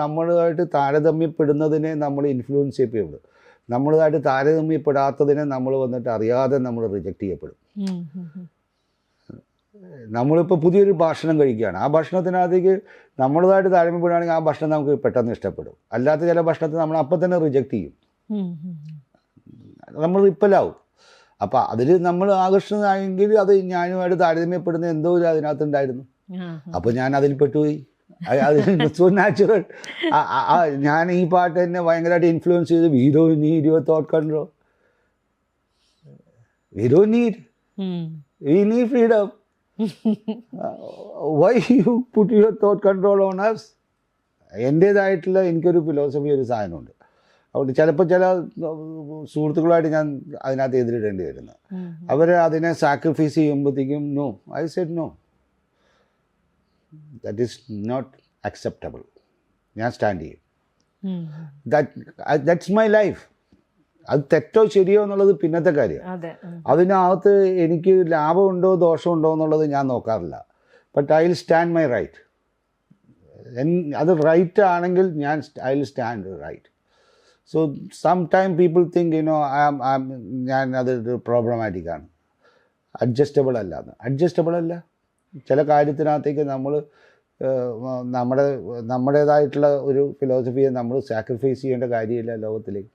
നമ്മളുമായിട്ട് താരതമ്യപ്പെടുന്നതിനെ നമ്മൾ ഇൻഫ്ലുവൻസ് ചെയ്യപ്പെടും. നമ്മളുമായിട്ട് താരതമ്യപ്പെടാത്തതിനെ നമ്മൾ വന്നിട്ട് അറിയാതെ നമ്മൾ റിജക്റ്റ് ചെയ്യപ്പെടും. നമ്മളിപ്പോൾ പുതിയൊരു ഭക്ഷണം കഴിക്കുകയാണ്, ആ ഭക്ഷണത്തിനകത്തേക്ക് നമ്മളതായിട്ട് താരതമ്യപ്പെടുകയാണെങ്കിൽ ആ ഭക്ഷണം നമുക്ക് പെട്ടെന്ന് ഇഷ്ടപ്പെടും. അല്ലാത്ത ചില ഭക്ഷണത്തെ നമ്മൾ അപ്പം തന്നെ റിജക്റ്റ് ചെയ്യും, നമ്മൾ റിപ്പലാവും. അപ്പം അതിൽ നമ്മൾ ആകർഷണമായെങ്കിൽ അത് ഞാനുമായിട്ട് താരതമ്യപ്പെടുന്ന എന്തോ ഒരു അതിനകത്തുണ്ടായിരുന്നു. അപ്പോൾ ഞാൻ അതിൽ പെട്ടുപോയി. So natural. ഞാൻ ഈ പാട്ട് തന്നെ ഭയങ്കരമായിട്ട് ഇൻഫ്ലുവൻസ് ചെയ്ത് V don't need your thought control, V don't need, we need freedom. Why you put your thought control on us? എൻ്റേതായിട്ടുള്ള എനിക്കൊരു ഫിലോസഫി, ഒരു സാധനമുണ്ട്. അതുകൊണ്ട് ചിലപ്പോൾ ചില സുഹൃത്തുക്കളായിട്ട് ഞാൻ അതിനകത്ത് എതിരിടേണ്ടി വരുന്നത്. അവർ അതിനെ സാക്രിഫൈസ് ചെയ്യുമ്പോഴത്തേക്കും no, I said no, that is not acceptable. ഞാൻ സ്റ്റാൻഡ് ചെയ്യും. That's my life. അത് തെറ്റോ ശരിയോ എന്നുള്ളത് പിന്നത്തെ കാര്യം. അതിനകത്ത് എനിക്ക് ലാഭമുണ്ടോ ദോഷമുണ്ടോ എന്നുള്ളത് ഞാൻ നോക്കാറില്ല. But I will stand my right. അത് റൈറ്റ് ആണെങ്കിൽ I will stand right. So some time people think ഞാൻ അതൊരു പ്രോബ്ലമാറ്റിക്കാണ്, അഡ്ജസ്റ്റബിൾ അല്ല. അഡ്ജസ്റ്റബിൾ അല്ല. ചില കാര്യത്തിനകത്തേക്ക് നമ്മൾ നമ്മുടേതായിട്ടുള്ള ഒരു ഫിലോസഫിയെ നമ്മൾ സാക്രിഫൈസ് ചെയ്യേണ്ട കാര്യമില്ല ലോകത്തിലേക്ക്,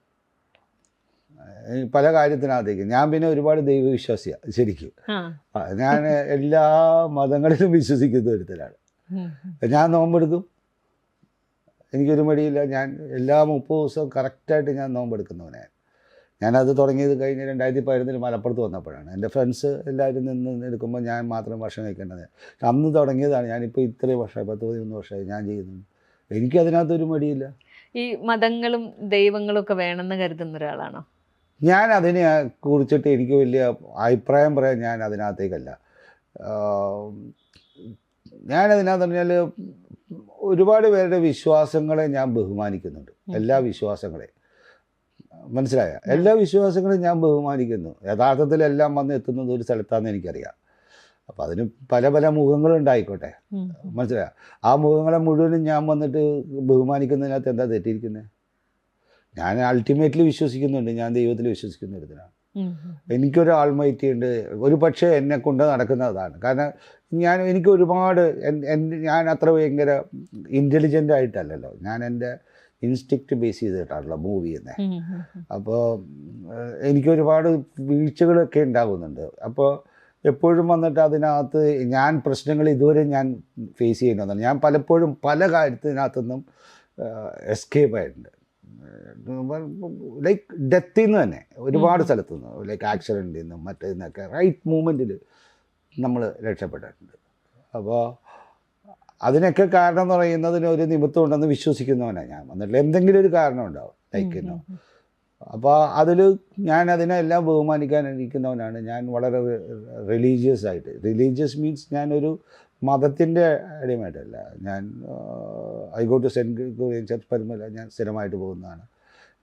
പല കാര്യത്തിനകത്തേക്ക്. ഞാൻ പിന്നെ ഒരുപാട് ദൈവവിശ്വാസിയാണ് ശരിക്കും. ഞാൻ എല്ലാ മതങ്ങളിലും വിശ്വസിക്കുന്ന ഒരുത്തരാണ്. ഞാൻ നോമ്പെടുക്കും, എനിക്കൊരു മടിയില്ല. ഞാൻ എല്ലാ 30 ദിവസവും കറക്റ്റായിട്ട് ഞാൻ നോമ്പെടുക്കുന്നവനാണ്. ഞാനത് തുടങ്ങിയത് കഴിഞ്ഞ് 2011 മലപ്പുറത്ത് വന്നപ്പോഴാണ്. എൻ്റെ ഫ്രണ്ട്സ് എല്ലാവരും നിന്ന് എടുക്കുമ്പോൾ ഞാൻ മാത്രം ഭക്ഷണം കഴിക്കേണ്ടത്. അന്ന് തുടങ്ങിയതാണ്. ഞാനിപ്പോൾ ഇത്രയും വർഷമായി, 10-13 വർഷമായി ഞാൻ ചെയ്യുന്നു. എനിക്കതിനകത്തൊരു മടിയില്ല. ഈ മതങ്ങളും ദൈവങ്ങളും ഒക്കെ വേണമെന്ന് കരുതുന്ന ഒരാളാണോ? ഞാൻ അതിനെ കുറിച്ചിട്ട് എനിക്ക് വലിയ അഭിപ്രായം പറയാൻ ഞാൻ അതിനകത്തേക്കല്ല. ഞാനതിനകത്ത് പറഞ്ഞാൽ ഒരുപാട് പേരുടെ വിശ്വാസങ്ങളെ ഞാൻ ബഹുമാനിക്കുന്നുണ്ട്. എല്ലാ വിശ്വാസങ്ങളെയും മനസ്സിലായ എല്ലാ വിശ്വാസങ്ങളും ഞാൻ ബഹുമാനിക്കുന്നു. യഥാർത്ഥത്തിൽ എല്ലാം വന്ന് എത്തുന്നത് ഒരു സ്ഥലത്താണെന്ന് എനിക്കറിയാം. അപ്പോൾ അതിന് പല പല മുഖങ്ങളുണ്ടായിക്കോട്ടെ, മനസ്സിലായ ആ മുഖങ്ങളെ മുഴുവനും ഞാൻ വന്നിട്ട് ബഹുമാനിക്കുന്നതിനകത്ത് എന്താ തെറ്റിയിരിക്കുന്നത്? ഞാൻ അൾട്ടിമേറ്റ്ലി വിശ്വസിക്കുന്നുണ്ട്, ഞാൻ ദൈവത്തിൽ വിശ്വസിക്കുന്ന ഒരുത്തിനാണ്. എനിക്കൊരു ആൾമൈറ്റി ഉണ്ട്. ഒരു പക്ഷേ എന്നെ കൊണ്ട് നടക്കുന്നതാണ്. കാരണം എനിക്ക് ഒരുപാട് ഞാൻ അത്ര ഭയങ്കര ഇൻ്റലിജൻ്റ് ആയിട്ടല്ലല്ലോ. ഞാൻ എൻ്റെ ഇൻസ്റ്റിക്റ്റ് ബേസ് ചെയ്തിട്ടാണല്ലോ മൂവ് ചെയ്യുന്നത്. അപ്പോൾ എനിക്കൊരുപാട് വീഴ്ചകളൊക്കെ ഉണ്ടാകുന്നുണ്ട്. അപ്പോൾ എപ്പോഴും വന്നിട്ട് അതിനകത്ത് ഞാൻ പ്രശ്നങ്ങൾ ഇതുവരെ ഞാൻ ഫേസ് ചെയ്യുന്നതാണ്. ഞാൻ പലപ്പോഴും പല കാര്യത്തിനകത്തുനിന്നും എസ്കേപ്പ് ആയിട്ടുണ്ട്. ലൈക്ക് ഡെത്തിൽ നിന്ന് തന്നെ ഒരുപാട് സ്ഥലത്തു നിന്ന്, ലൈക്ക് ആക്സിഡൻറ്റിൽ നിന്നും മറ്റേന്നൊക്കെ റൈറ്റ് മൂമെൻറ്റിൽ നമ്മൾ രക്ഷപ്പെട്ടിട്ടുണ്ട്. അപ്പോൾ അതിനൊക്കെ കാരണം എന്ന് പറയുന്നതിന് ഒരു നിമിത്തം ഉണ്ടെന്ന് വിശ്വസിക്കുന്നവനാണ് ഞാൻ. വന്നിട്ടില്ല എന്തെങ്കിലും ഒരു കാരണം ഉണ്ടാവും ലൈക്കിനോ. അപ്പോൾ അതിൽ ഞാൻ അതിനെല്ലാം ബഹുമാനിക്കാനിരിക്കുന്നവനാണ്. ഞാൻ വളരെ റിലീജിയസ് ആയിട്ട്, റിലീജിയസ് മീൻസ് ഞാനൊരു മതത്തിൻ്റെ അടിമയായിട്ടല്ല. ഞാൻ I go to Saint Gregorian church Parumala ഞാൻ സ്ഥിരമായിട്ട് പോകുന്നതാണ്.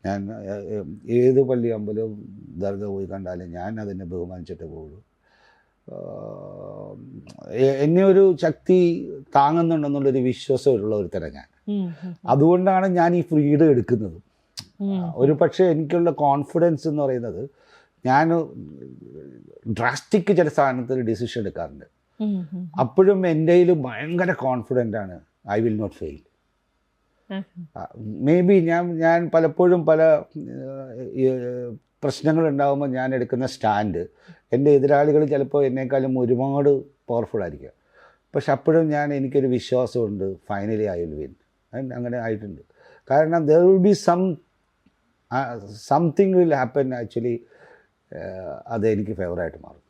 ഞാൻ ഏത് പള്ളി അമ്പലവും ദർഗ പോയി കണ്ടാലും ഞാൻ അതിനെ ബഹുമാനിച്ചിട്ടേ പോകുള്ളൂ. എന്നെ ഒരു ശക്തി താങ്ങുന്നുണ്ടെന്നുള്ളൊരു വിശ്വാസമുള്ള ഒരുത്തരം ഞാൻ. അതുകൊണ്ടാണ് ഞാൻ ഈ ഫ്രീഡം എടുക്കുന്നത്. ഒരു പക്ഷേ എനിക്കുള്ള കോൺഫിഡൻസ് എന്ന് പറയുന്നത്, ഞാൻ ഡ്രാസ്റ്റിക് ചില സാധനത്തിൽ ഡിസിഷൻ എടുക്കാറുണ്ട്. അപ്പോഴും എൻ്റെ കയ്യിൽ ഭയങ്കര കോൺഫിഡൻ്റ് ആണ്, I will not fail. Maybe ഞാൻ പലപ്പോഴും പല പ്രശ്നങ്ങളുണ്ടാകുമ്പോൾ ഞാൻ എടുക്കുന്ന സ്റ്റാൻഡ്, എൻ്റെ എതിരാളികൾ ചിലപ്പോൾ എന്നെക്കാളും ഒരുപാട് പവർഫുൾ ആയിരിക്കും. പക്ഷെ അപ്പോഴും എനിക്കൊരു വിശ്വാസമുണ്ട്, ഫൈനലി ഐ വിൽ വിൻ. അങ്ങനെ ആയിട്ടുണ്ട്. കാരണം there will be something will happen actually. അത് എനിക്ക് ഫേവറായിട്ട് മാറും.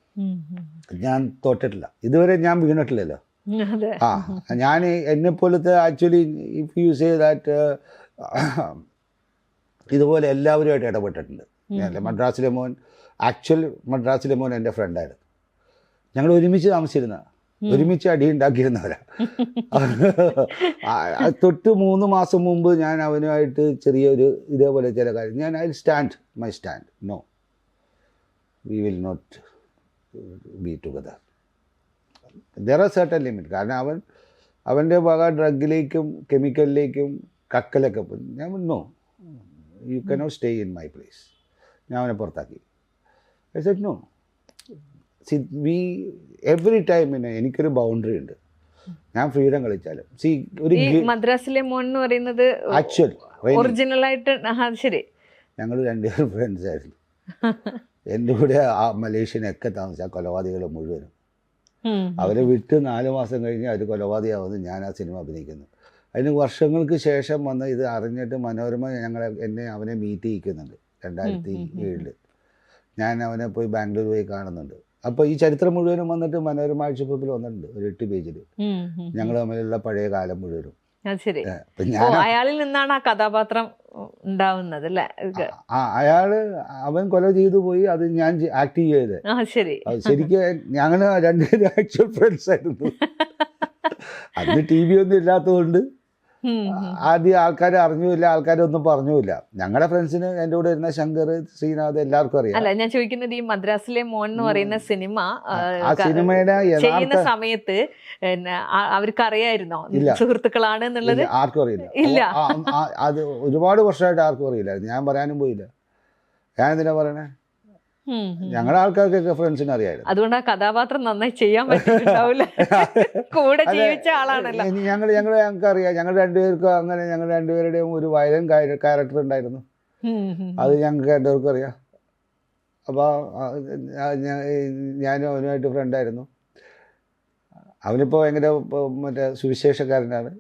ഞാൻ തോറ്റിട്ടില്ല ഇതുവരെ, ഞാൻ വീണിട്ടില്ലല്ലോ. ഞാൻ എന്നെപ്പോലത്തെ actually if you say that ഇതുപോലെ എല്ലാവരുമായിട്ട് ഇടപെട്ടിട്ടുണ്ട്. മദ്രാസിലെ മോൻ എൻ്റെ ഫ്രണ്ടായിരുന്നു. ഞങ്ങൾ ഒരുമിച്ച് താമസിച്ചിരുന്ന, ഒരുമിച്ച് അടിയുണ്ടാക്കിയിരുന്നവരാ. തൊട്ട് 3 മാസം മുമ്പ് ഞാൻ അവനുമായിട്ട് ചെറിയൊരു ഇതേപോലെ ചില കാര്യം, ഞാൻ I stand my stand, no we will not be together. There are certain limit. കാരണം അവൻ്റെ വക ഡ്രഗിലേക്കും കെമിക്കലിലേക്കും കക്കലൊക്കെ പോയി. ഞാൻ no, you cannot stay in my place. ഞാൻ അവനെ പുറത്താക്കി. I said no. Every time എനിക്കൊരു ബൗണ്ടറി ഉണ്ട്. ഞാൻ ഫ്രീഡം കളിച്ചാലും ഒരു മദ്രാസിലെ മോൻ എന്ന് പറയുന്നത് ആക്ച്വലി ഒറിജിനലായിട്ട് ശരി, ഞങ്ങൾ 2 ഫ്രണ്ട്സ് ആയിരുന്നു. എൻ്റെ കൂടെ ആ മലേഷ്യനൊക്കെ താമസിച്ച കൊലപാതകൾ മുഴുവനും അവരെ വിട്ട് 4 മാസം കഴിഞ്ഞ് അവർ കൊലപാതകമാവുന്നു. ഞാൻ ആ സിനിമ അഭിനയിക്കുന്നു. അതിന് വർഷങ്ങൾക്ക് ശേഷം വന്ന് ഇത് അറിഞ്ഞിട്ട് മനോരമ അവനെ മീറ്റ് ചെയ്യിക്കുന്നുണ്ട് 2007. ഞാൻ അവനെ പോയി ബാംഗ്ലൂർ പോയി കാണുന്നുണ്ട്. അപ്പോൾ ഈ ചരിത്രം മുഴുവനും വന്നിട്ട് മനോരമ ആഴ്ചപ്പതിൽ വന്നിട്ടുണ്ട്, ഒരു 8 പേജിൽ ഞങ്ങൾ തമ്മിലുള്ള പഴയ കാലം മുഴുവനും. അയാളിൽ നിന്നാണ് ആ കഥാപാത്രം ഉണ്ടാവുന്നത് അല്ലേ? അവൻ കൊല ചെയ്തു പോയി, അത് ഞാൻ ആക്ട് ചെയ്തത്. ശരി. ശരിക്കും ഞങ്ങൾ രണ്ടുപേരും ആക്ച്വൽ ഫ്രണ്ട്സ് ആയിരുന്നു. അന്ന് TV ഒന്നും ഇല്ലാത്തതുകൊണ്ട് ആദ്യം ആൾക്കാർ അറിഞ്ഞില്ല, ആൾക്കാരൊന്നും പറഞ്ഞില്ല. ഞങ്ങളുടെ ഫ്രണ്ട്സിന് എൻ്റെ കൂടെ ഇരുന്ന ശങ്കർ, ശ്രീനാഥ് എല്ലാവർക്കും അറിയാം. അല്ല, ഞാൻ ചോദിക്കുന്നത് ഈ മദ്രാസിലെ മോൻ എന്ന് പറയുന്ന സിനിമ ആ സിനിമയുടെ ചെയ്യുന്ന സമയത്ത് അവർക്ക് അറിയായിരുന്നോ സുഹൃത്തുക്കളാണ് എന്നുള്ളത്? ആർക്കും അറിയില്ല. ഇല്ല, അത് ഒരുപാട് വർഷമായിട്ട് ആർക്കും അറിയില്ലായിരുന്നു. ഞാൻ പറയാനും പോയില്ല. ഞാൻ എന്തിനാ പറയണേ? ഞങ്ങളുടെ ആൾക്കാർക്കൊക്കെ ഫ്രണ്ട്സിന് അറിയായിരുന്നു. അതുകൊണ്ട് ആ കഥാപാത്രം നന്നായി ചെയ്യാൻ പറ്റിയിട്ടുണ്ടാവില്ല. കൂടെ ജീവിച്ച ആളാണല്ലോ. ഞങ്ങൾക്ക് അറിയാം. ഞങ്ങൾ രണ്ടുപേർക്കും അങ്ങനെ, ഞങ്ങൾ രണ്ടുപേരുടെയും ഒരു വയലൻ ക്യാരക്ടർ ഉണ്ടായിരുന്നു. അത് ഞങ്ങൾക്ക് രണ്ടുപേർക്കും അറിയാം. അപ്പോൾ ഞാനും അവനുമായിട്ട് ഫ്രണ്ടായിരുന്നു. അവനിപ്പോൾ ഭയങ്കര മറ്റേ സുവിശേഷക്കാരനാണ്.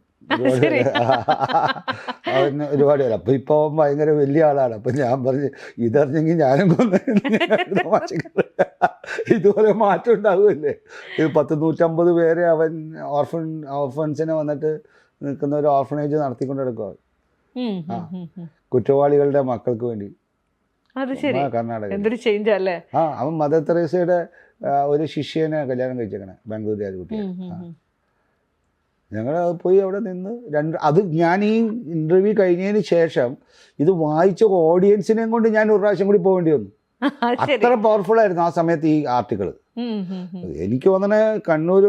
അവന് ഒരുപാട് പേര്. അപ്പം ഇപ്പോൾ അവൻ ഭയങ്കര വലിയ ആളാണ്. അപ്പം ഞാൻ പറഞ്ഞു, ഇതറിഞ്ഞെങ്കിൽ ഞാനും കൊന്നു. ഇതുപോലെ മാറ്റം ഉണ്ടാവുമല്ലേ? 150 പേരെ അവൻ ഓർഫൻസിനെ വന്നിട്ട് നിൽക്കുന്ന ഒരു ഓർഫനേജ് നടത്തിക്കൊണ്ട് നടക്കുക. കുറ്റവാളികളുടെ മക്കൾക്ക് വേണ്ടി. കർണാടക. അവൻ മദർ തെരേസയുടെ ഒരു ശിഷ്യനെ കല്യാണം കഴിച്ചേക്കണേ, ബാംഗ്ലൂർ രാജകുട്ടി. ഞങ്ങൾ പോയി അവിടെ നിന്ന് അത് ഞാൻ ഈ ഇൻ്റർവ്യൂ കഴിഞ്ഞതിന് ശേഷം ഇത് വായിച്ച ഓഡിയൻസിനെയും കൊണ്ട് ഞാൻ ഒരു പ്രാവശ്യം കൂടി പോകേണ്ടി വന്നു. അത്ര പവർഫുൾ ആയിരുന്നു ആ സമയത്ത് ഈ ആർട്ടിക്കിൾ. എനിക്ക് തോന്നണേ കണ്ണൂർ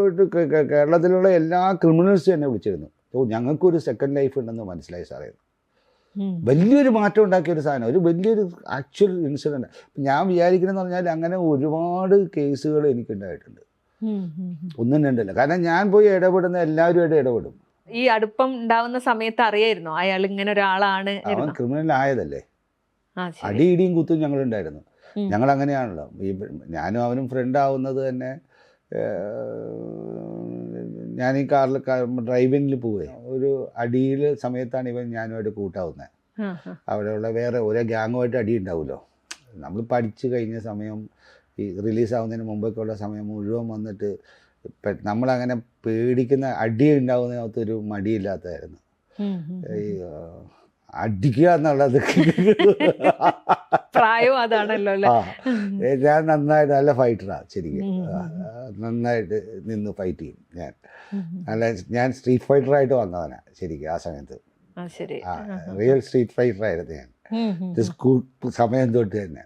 കേരളത്തിലുള്ള എല്ലാ ക്രിമിനൽസും എന്നെ വിളിച്ചിരുന്നു. ഞങ്ങൾക്കൊരു സെക്കൻഡ് ലൈഫ് ഉണ്ടെന്ന് മനസ്സിലായി സാറേ. വലിയൊരു മാറ്റം ഉണ്ടാക്കിയ ഒരു സാധനം, ഒരു വലിയൊരു ആക്ച്വൽ ഇൻസിഡൻറ്റ്. ഞാൻ വിചാരിക്കണമെന്ന് പറഞ്ഞാൽ അങ്ങനെ ഒരുപാട് കേസുകൾ എനിക്കുണ്ടായിട്ടുണ്ട്. ഒന്നും രണ്ടല്ല. കാരണം ഞാൻ പോയി ഇടപെടുന്ന എല്ലാവരുമായിട്ട് ഇടപെടും. ഈ അടുപ്പം ഉണ്ടാവുന്ന സമയത്ത് അറിയായിരുന്നോ അയാൾ ഇങ്ങനെ ഒരാളാണ്? അവൻ ക്രിമിനൽ ആയതല്ലേ. അടിയിടിയും കുത്തും ഞങ്ങളുണ്ടായിരുന്നു. ഞങ്ങൾ അങ്ങനെയാണല്ലോ. ഈ ഞാനും അവനും ഫ്രണ്ട് ആവുന്നത് തന്നെ ഞാൻ ഈ കാറിൽ ഡ്രൈവിങ്ങിൽ പോവേ ഒരു അടിയിൽ സമയത്താണ് ഇവൻ ഞാനുമായിട്ട് കൂട്ടാവുന്നത്. അവിടെയുള്ള വേറെ ഓരോ ഗ്യാങ്ങുമായിട്ട് അടി ഉണ്ടാവുമല്ലോ. നമ്മൾ പഠിച്ചു കഴിഞ്ഞ സമയം, ഈ റിലീസാവുന്നതിന് മുമ്പൊക്കെ ഉള്ള സമയം മുഴുവൻ വന്നിട്ട് നമ്മളങ്ങനെ പേടിക്കുന്ന അടി ഉണ്ടാവുന്നതിനകത്തൊരു മടിയില്ലാത്തതായിരുന്നു. ഈ അടിക്കുക എന്നുള്ളത് പ്രായം അതാണല്ലോ. ഞാൻ നന്നായിട്ട് നല്ല ഫൈറ്ററാണ് ശരിക്കും. നന്നായിട്ട് നിന്ന് ഫൈറ്റ് ചെയ്യും ഞാൻ. ഞാൻ സ്ട്രീറ്റ് ഫൈറ്ററായിട്ട് വന്നവനാ ശരിക്കും ആ സമയത്ത്. റിയൽ സ്ട്രീറ്റ് ഫൈറ്ററായിരുന്നു ഞാൻ. സ്കൂൾ സമയം തൊട്ട് തന്നെ.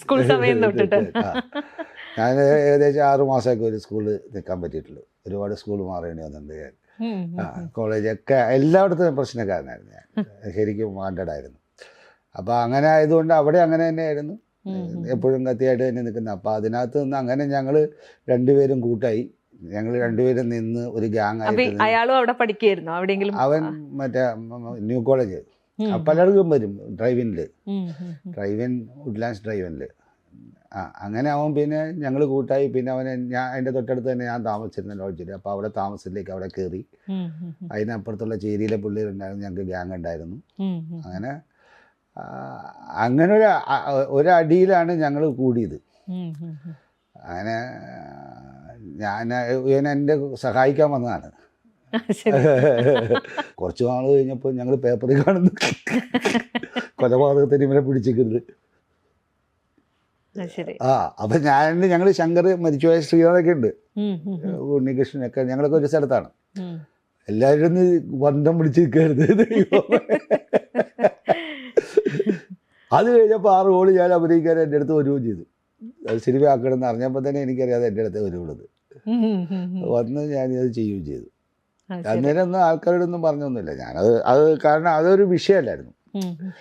സ്കൂൾ സമയം തൊട്ടിട്ട് ഞാൻ ഏകദേശം 6 മാസമൊക്കെ ഒരു സ്കൂളിൽ നിൽക്കാൻ പറ്റിയിട്ടുള്ളൂ. ഒരുപാട് സ്കൂൾ മാറേണ്ടി വന്നിട്ടുണ്ട് ഞാൻ. കോളേജൊക്കെ എല്ലായിടത്തും പ്രശ്നക്കാരനായിരുന്നു ഞാൻ. ശരിക്കും വാണ്ടഡ് ആയിരുന്നു. അപ്പോൾ അങ്ങനെ ആയതുകൊണ്ട് അവിടെ അങ്ങനെ തന്നെയായിരുന്നു, എപ്പോഴും കത്തിയായിട്ട് തന്നെ നിൽക്കുന്നത്. അപ്പോൾ അതിനകത്ത് നിന്ന് അങ്ങനെ ഞങ്ങൾ രണ്ടുപേരും കൂട്ടായി. ഞങ്ങൾ രണ്ടുപേരും നിന്ന് ഒരു ഗ്യാങ് ആയിട്ട്. അയാളും അവിടെ പഠിക്കുകയായിരുന്നു എവിടെയെങ്കിലും? അവൻ മറ്റേ ന്യൂ കോളേജ് പലർക്കും വരും ഡ്രൈവിനിൽ, വുഡ്ലാൻഡ്സ് ഡ്രൈവിനിൽ. അങ്ങനെ അവൻ പിന്നെ ഞങ്ങൾ കൂട്ടായി. പിന്നെ അവനെ അതിൻ്റെ തൊട്ടടുത്ത് തന്നെ ഞാൻ താമസിച്ചിരുന്ന ലോഡ്ജിൽ. അപ്പോൾ അവിടെ താമസത്തിലേക്ക് അവിടെ കയറി. അതിനപ്പുറത്തുള്ള ചേരിയിലെ പിള്ളേരുണ്ടായിരുന്നു, ഞങ്ങൾക്ക് ഗ്യാങ് ഉണ്ടായിരുന്നു. അങ്ങനെ ഒരടിയിലാണ് ഞങ്ങൾ കൂടിയത്. അങ്ങനെ ഇവൻ എൻ്റെ സഹായിക്കാൻ വന്നതാണ്. കുറച്ച് നാൾ കഴിഞ്ഞപ്പോൾ ഞങ്ങൾ പേപ്പറിൽ കാണുന്നു കൊലപാതകത്തിന് ഇവരെ പിടിച്ചിരിക്കുന്നത്. അപ്പം ഞങ്ങൾ ശങ്കർ, മരിച്ചുപോയ ശ്രീനാഥൊക്കെ ഉണ്ട്, ഉണ്ണികൃഷ്ണനൊക്കെ, ഞങ്ങളൊക്കെ ഒരു സ്ഥലത്താണ്. എല്ലാവരും ബന്ധം പിടിച്ചിരിക്കരുത്. അത് കഴിഞ്ഞപ്പോൾ 6 കോടി ഞാൻ അഭിനയിക്കാൻ എൻ്റെ അടുത്ത് വരുകയും ചെയ്തു. അത് സിനിമയാക്കണമെന്ന് അറിഞ്ഞപ്പോൾ തന്നെ എനിക്കറിയാതെ എൻ്റെ അടുത്ത് വരുള്ളത് വന്ന് ഞാനത് ചെയ്യുകയും ചെയ്തു. അന്നേരം ഒന്നും ആൾക്കാരോടൊന്നും പറഞ്ഞൊന്നുമില്ല. അത് കാരണം അതൊരു വിഷയമല്ലായിരുന്നു.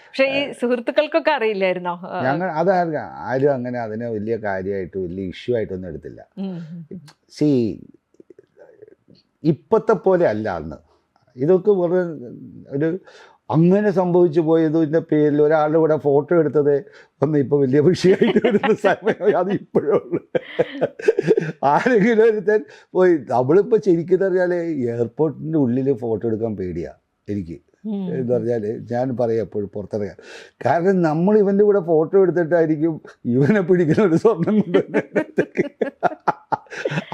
പക്ഷേ ഈ സുഹൃത്തുക്കൾക്കൊക്കെ അറിയില്ലായിരുന്നോ? ആരും അങ്ങനെ അതിനെ വലിയ കാര്യമായിട്ട് വലിയ ഇഷ്യൂ ആയിട്ടൊന്നും എടുത്തില്ല. ഇപ്പോഴത്തെ പോലെ അല്ല അന്ന്. ഇതൊക്കെ വെറുതെ ഒരു അങ്ങനെ സംഭവിച്ചു പോയതിൻ്റെ പേരിൽ ഒരാളുടെ കൂടെ ഫോട്ടോ എടുത്തത് ഒന്നും ഇപ്പോൾ വലിയ വിഷയമായിട്ട് വരുന്ന സമയം അത് ഇപ്പോഴും ഉള്ളു. ആരെങ്കിലും ഒരുത്തൻ പോയി, നമ്മളിപ്പോൾ ശരിക്കും പറഞ്ഞാൽ എയർപോർട്ടിൻ്റെ ഉള്ളിൽ ഫോട്ടോ എടുക്കാൻ പേടിയാണ് എനിക്ക് എന്ന് പറഞ്ഞാൽ. ഞാൻ പറയാം എപ്പോഴും പുറത്തിറങ്ങാൻ. കാരണം നമ്മൾ ഇവൻ്റെ കൂടെ ഫോട്ടോ എടുത്തിട്ടായിരിക്കും ഇവനെ പിടിക്കുന്ന ഒരു സ്വർണം കൊണ്ട്.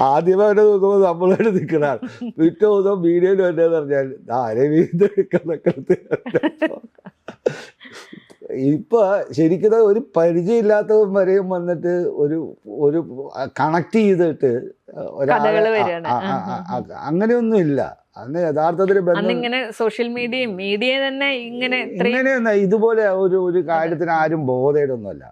ആദ്യമേ അവനെ നോക്കുമ്പോൾ നമ്മളോട് നിൽക്കണാണ്. പിറ്റേ ദിവസം വീഡിയോയിൽ വന്നതെന്ന് പറഞ്ഞാൽ ആരെ വീണ്ടെടുക്കുന്നൊക്കെ ഇപ്പൊ ശരിക്കും ഒരു പരിചയമില്ലാത്തവൻ വരെയും വന്നിട്ട് ഒരു ഒരു കണക്ട് ചെയ്തിട്ട് അങ്ങനെയൊന്നും ഇല്ല. അന്ന് യഥാർത്ഥത്തിൽ ഇങ്ങനെ സോഷ്യൽ മീഡിയ തന്നെ ഇങ്ങനെയൊന്നും ഇതുപോലെ ഒരു കാര്യത്തിന് ആരും ബോധേടൊന്നുമല്ല.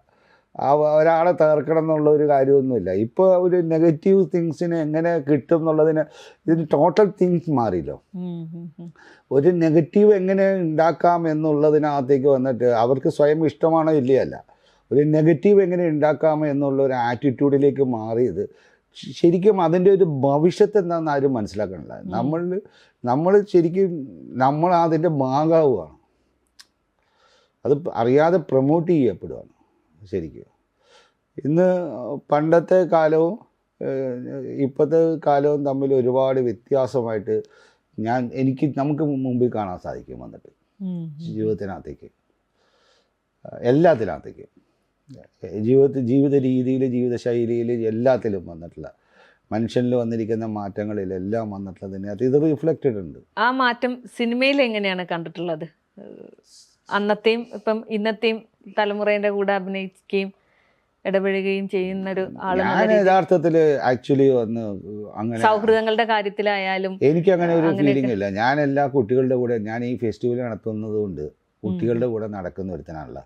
ഒരാളെ തകർക്കണം എന്നുള്ള ഒരു കാര്യമൊന്നുമില്ല. ഇപ്പോൾ ഒരു നെഗറ്റീവ് തിങ്സിന് എങ്ങനെ കിട്ടും എന്നുള്ളതിന് ഇതിന് ടോട്ടൽ തിങ്സ് മാറിയല്ലോ. ഒരു നെഗറ്റീവ് എങ്ങനെ ഉണ്ടാക്കാം എന്നുള്ളതിനകത്തേക്ക് വന്നിട്ട് അവർക്ക് സ്വയം ഇഷ്ടമാണോ ഇല്ലയല്ല, ഒരു നെഗറ്റീവ് എങ്ങനെ ഉണ്ടാക്കാം എന്നുള്ള ഒരു ആറ്റിറ്റ്യൂഡിലേക്ക് മാറിയത് ശരിക്കും അതിൻ്റെ ഒരു ഭവിഷ്യത്ത് എന്താണെന്ന് ആരും മനസ്സിലാക്കണില്ല. നമ്മൾ ശരിക്കും നമ്മൾ അതിൻ്റെ ഭാഗമാവുകയാണ്. അത് അറിയാതെ പ്രൊമോട്ട് ചെയ്യപ്പെടുകയാണ് ശരിക്കും. ഇന്ന് പണ്ടത്തെ കാലവും ഇപ്പോഴത്തെ കാലവും തമ്മിൽ ഒരുപാട് വ്യത്യാസമായിട്ട് നമുക്ക് മുമ്പിൽ കാണാൻ സാധിക്കും വന്നിട്ട് ജീവിതത്തിനകത്തേക്ക്, എല്ലാത്തിനകത്തേക്കും, ജീവിത രീതിയിൽ, ജീവിതശൈലിയിൽ, എല്ലാത്തിലും വന്നിട്ടുള്ള മനുഷ്യനിൽ വന്നിരിക്കുന്ന മാറ്റങ്ങളിലെല്ലാം വന്നിട്ടുള്ളതിനകത്ത് ഇത് റിഫ്ലക്റ്റഡ് ഉണ്ട്. ആ മാറ്റം സിനിമയിൽ എങ്ങനെയാണ് കണ്ടിട്ടുള്ളത്? അന്നത്തെയും ഇപ്പം ഇന്നത്തെയും തലമുറേൻ്റെ കൂടെ അഭിനയിക്കുകയും ഇടപെടുകയും ചെയ്യുന്നൊരു ആള്. ഞാൻ യഥാർത്ഥത്തിൽ ആക്ച്വലി അങ്ങനെ സൗഹൃദങ്ങളുടെ കാര്യത്തിലായാലും എനിക്ക് അങ്ങനെ ഒരു ഫീലിംഗ് ഇല്ല. ഞാൻ എല്ലാ കുട്ടികളുടെ കൂടെ, ഞാൻ ഈ ഫെസ്റ്റിവൽ നടത്തുന്നത് കൊണ്ട് കുട്ടികളുടെ കൂടെ നടക്കുന്ന ഒരുത്തനാണല്ല.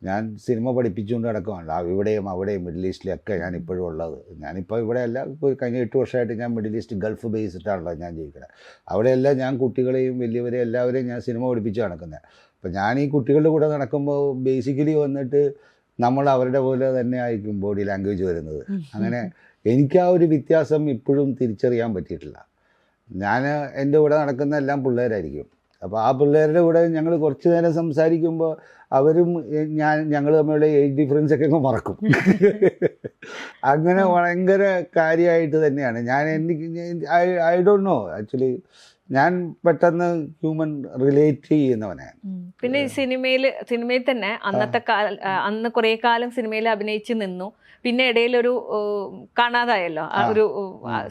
ഞാൻ സിനിമ പഠിപ്പിച്ചുകൊണ്ട് നടക്കുകയാണല്ലോ. ഇവിടെയും അവിടെയും മിഡിൽ ഈസ്റ്റിലൊക്കെ ഞാൻ ഇപ്പോഴും ഉള്ളത്. ഞാനിപ്പോൾ ഇവിടെ അല്ല, ഇപ്പോൾ കഴിഞ്ഞ 8 വർഷമായിട്ട് ഞാൻ മിഡിൽ ഈസ്റ്റ് ഗൾഫ് ബേസിട്ടാണല്ലോ ഞാൻ ജീവിക്കുന്നത്. അവിടെയെല്ലാം ഞാൻ കുട്ടികളെയും വലിയവരെയും എല്ലാവരെയും ഞാൻ സിനിമ പഠിപ്പിച്ച് നടക്കുന്നത്. അപ്പോൾ ഞാൻ ഈ കുട്ടികളുടെ കൂടെ നടക്കുമ്പോൾ ബേസിക്കലി വന്നിട്ട് നമ്മൾ അവരുടെ പോലെ തന്നെ ആയിരിക്കും ബോഡി ലാംഗ്വേജ് വരുന്നത്. അങ്ങനെ എനിക്ക് ആ ഒരു വ്യത്യാസം ഇപ്പോഴും തിരിച്ചറിയാൻ പറ്റിയിട്ടില്ല. ഞാൻ എൻ്റെ കൂടെ നടക്കുന്ന എല്ലാം പിള്ളേരായിരിക്കും. അപ്പോൾ ആ പിള്ളേരുടെ കൂടെ ഞങ്ങൾ കുറച്ച് നേരം സംസാരിക്കുമ്പോൾ അവരും ഞങ്ങൾ തമ്മിലുള്ള ഏജ് ഡിഫറൻസൊക്കെ അങ്ങ് മറക്കും. അങ്ങനെ ഭയങ്കര കാര്യമായിട്ട് തന്നെയാണ് ഐ ഡോണ്ട് നോ ആക്ച്വലി ഞാൻ പെട്ടെന്ന് ഹ്യൂമൻ റിലേറ്റ് ചെയ്യുന്നവനാണ്. പിന്നെ ഈ സിനിമയിൽ തന്നെ അന്ന് കുറേ കാലം സിനിമയിൽ അഭിനയിച്ച് നിന്നു. പിന്നെ ഇടയിലൊരു കാണാതായല്ലോ, ആ ഒരു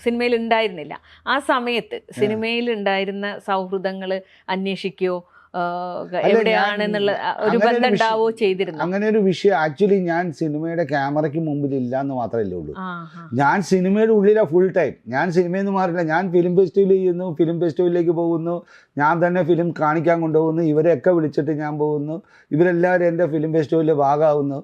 സിനിമയിൽ ഉണ്ടായിരുന്നില്ല. ആ സമയത്ത് സിനിമയിൽ ഉണ്ടായിരുന്ന സൗഹൃദങ്ങൾ അന്വേഷിക്കുകയോ എവിടെയാണെന്നുള്ള ഒരു ബന്ധം ഉണ്ടാവോ ചെയ്തിരുന്നു? അങ്ങനെ ഒരു വിഷയം ആക്ച്വലി ഞാൻ സിനിമയുടെ ക്യാമറയ്ക്ക് മുമ്പിൽ ഇല്ല എന്ന് മാത്രമല്ലേ ഉള്ളൂ. ഞാൻ സിനിമയുടെ ഉള്ളിലാണ് ഫുൾ ടൈം. ഞാൻ സിനിമയിൽ നിന്ന് മാറില്ല. ഞാൻ ഫിലിം ഫെസ്റ്റിവൽ ചെയ്യുന്നു, ഫിലിം ഫെസ്റ്റിവലിലേക്ക് പോകുന്നു, ഞാൻ തന്നെ ഫിലിം കാണിക്കാൻ കൊണ്ടുപോകുന്നു, ഇവരെയൊക്കെ വിളിച്ചിട്ട് ഞാൻ പോകുന്നു, ഇവരെല്ലാവരും എൻ്റെ ഫിലിം ഫെസ്റ്റിവലിൻ്റെ ഭാഗമാകുന്നു.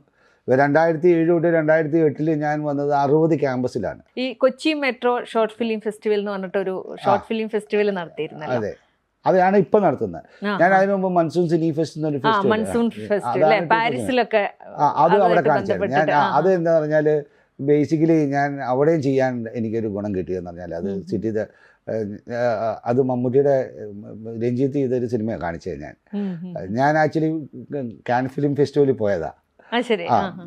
2007 തൊട്ട് 2008 ഞാൻ വന്നത് 60 ക്യാമ്പസിലാണ്. ഈ Kochi metro short film festival എന്ന് പറഞ്ഞിട്ടൊരു ഷോർട്ട് ഫിലിം ഫെസ്റ്റിവൽ നടത്തിയിരുന്നത്. അതെ, അതാണ് ഇപ്പൊ നടത്തുന്നത്. ഞാൻ അതിന് മുമ്പ് മൺസൂൺ സിനി ഫെസ്റ്റ് എന്നൊരു പാരീസിലൊക്കെ അത് അവിടെ കാണിച്ചായിരുന്നു. ഞാൻ അത് എന്താ പറഞ്ഞാല് ബേസിക്കലി ഞാൻ അവിടെയും ചെയ്യാൻ എനിക്കൊരു ഗുണം കിട്ടിയെന്ന് പറഞ്ഞാൽ അത് അത് മമ്മൂട്ടിയുടെ രഞ്ജിത്ത് ചെയ്തൊരു സിനിമ കാണിച്ചത്. ഞാൻ ആക്ച്വലി കാൻ ഫിലിം ഫെസ്റ്റിവലിൽ പോയതാ.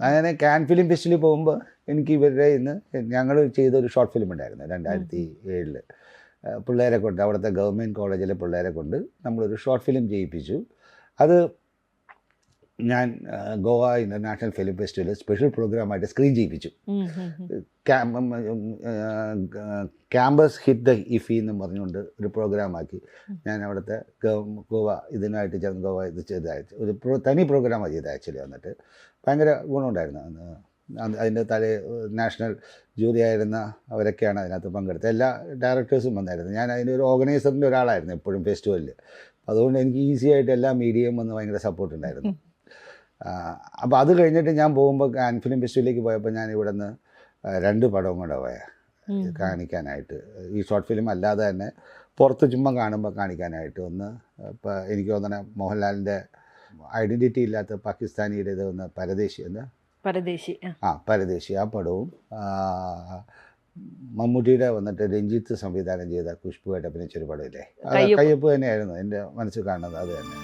അങ്ങനെ കാൻ ഫിലിം ഫെസ്റ്റിവലിൽ പോകുമ്പോൾ എനിക്ക് ഇവരുടെ ഇന്ന് ഞങ്ങൾ ചെയ്തൊരു ഷോർട്ട് ഫിലിം ഉണ്ടായിരുന്നു 2007. പിള്ളേരെ കൊണ്ട്, അവിടുത്തെ ഗവൺമെൻറ് കോളേജിലെ പിള്ളേരെ കൊണ്ട് നമ്മളൊരു ഷോർട്ട് ഫിലിം ചെയ്യിപ്പിച്ചു. അത് ഞാൻ ഗോവ ഇൻ്റർനാഷണൽ ഫിലിം ഫെസ്റ്റിവലിൽ സ്പെഷ്യൽ പ്രോഗ്രാമായിട്ട് സ്ക്രീൻ ചെയ്യിപ്പിച്ചു. ക്യാമ്പസ് ഹിറ്റ് ദ ഇഫി എന്നും പറഞ്ഞുകൊണ്ട് ഒരു പ്രോഗ്രാമാക്കി ഞാൻ അവിടുത്തെ ഗോവ ഇതിനായിട്ട് ചേർന്ന് ഗോവ ഇത് ചെയ്തയച്ചു. ഒരു തനി പ്രോഗ്രാമാണ് ചെയ്തത് ആക്ച്വലി. വന്നിട്ട് ഭയങ്കര ഗുണമുണ്ടായിരുന്നു. അതിൻ്റെ നാഷണൽ ജൂറി ആയിരുന്ന അവരൊക്കെയാണ് അതിനകത്ത് പങ്കെടുത്തത്. എല്ലാ ഡയറക്ടേഴ്സും വന്നായിരുന്നു. ഞാൻ അതിൻ്റെ ഒരു ഓർഗനൈസറിൻ്റെ ഒരാളായിരുന്നു എപ്പോഴും ഫെസ്റ്റിവലിൽ. അതുകൊണ്ട് എനിക്ക് ഈസി ആയിട്ട് എല്ലാ മീഡിയയും വന്ന് ഭയങ്കര സപ്പോർട്ട് ഉണ്ടായിരുന്നു. അപ്പോൾ അത് കഴിഞ്ഞിട്ട് ഞാൻ പോകുമ്പോൾ കാൻ ഫിലിം ഫെസ്റ്റിവലിലേക്ക് പോയപ്പോൾ ഞാൻ ഇവിടെ നിന്ന് 2 പടവും കൂടെ കാണിക്കാനായിട്ട്, ഈ ഷോർട്ട് ഫിലിം അല്ലാതെ തന്നെ പുറത്ത് ചുമ്മാ കാണുമ്പോൾ കാണിക്കാനായിട്ട്. ഒന്ന് ഇപ്പോൾ എനിക്ക് തോന്നണ മോഹൻലാലിൻ്റെ ഐഡൻറ്റിറ്റി ഇല്ലാത്ത പാകിസ്ഥാനിയുടെ ഇത് ഒന്ന് പരദേശി ആ പടവും, മമ്മൂട്ടിയുടെ വന്നിട്ട് രഞ്ജിത്ത് സംവിധാനം ചെയ്ത ഖുഷ്ബുവായിട്ട് അഭിനയിച്ചൊരു പടമില്ലേ, കയ്യൊപ്പ് തന്നെയായിരുന്നു എൻ്റെ മനസ്സിൽ കാണുന്നത്. അത് തന്നെ.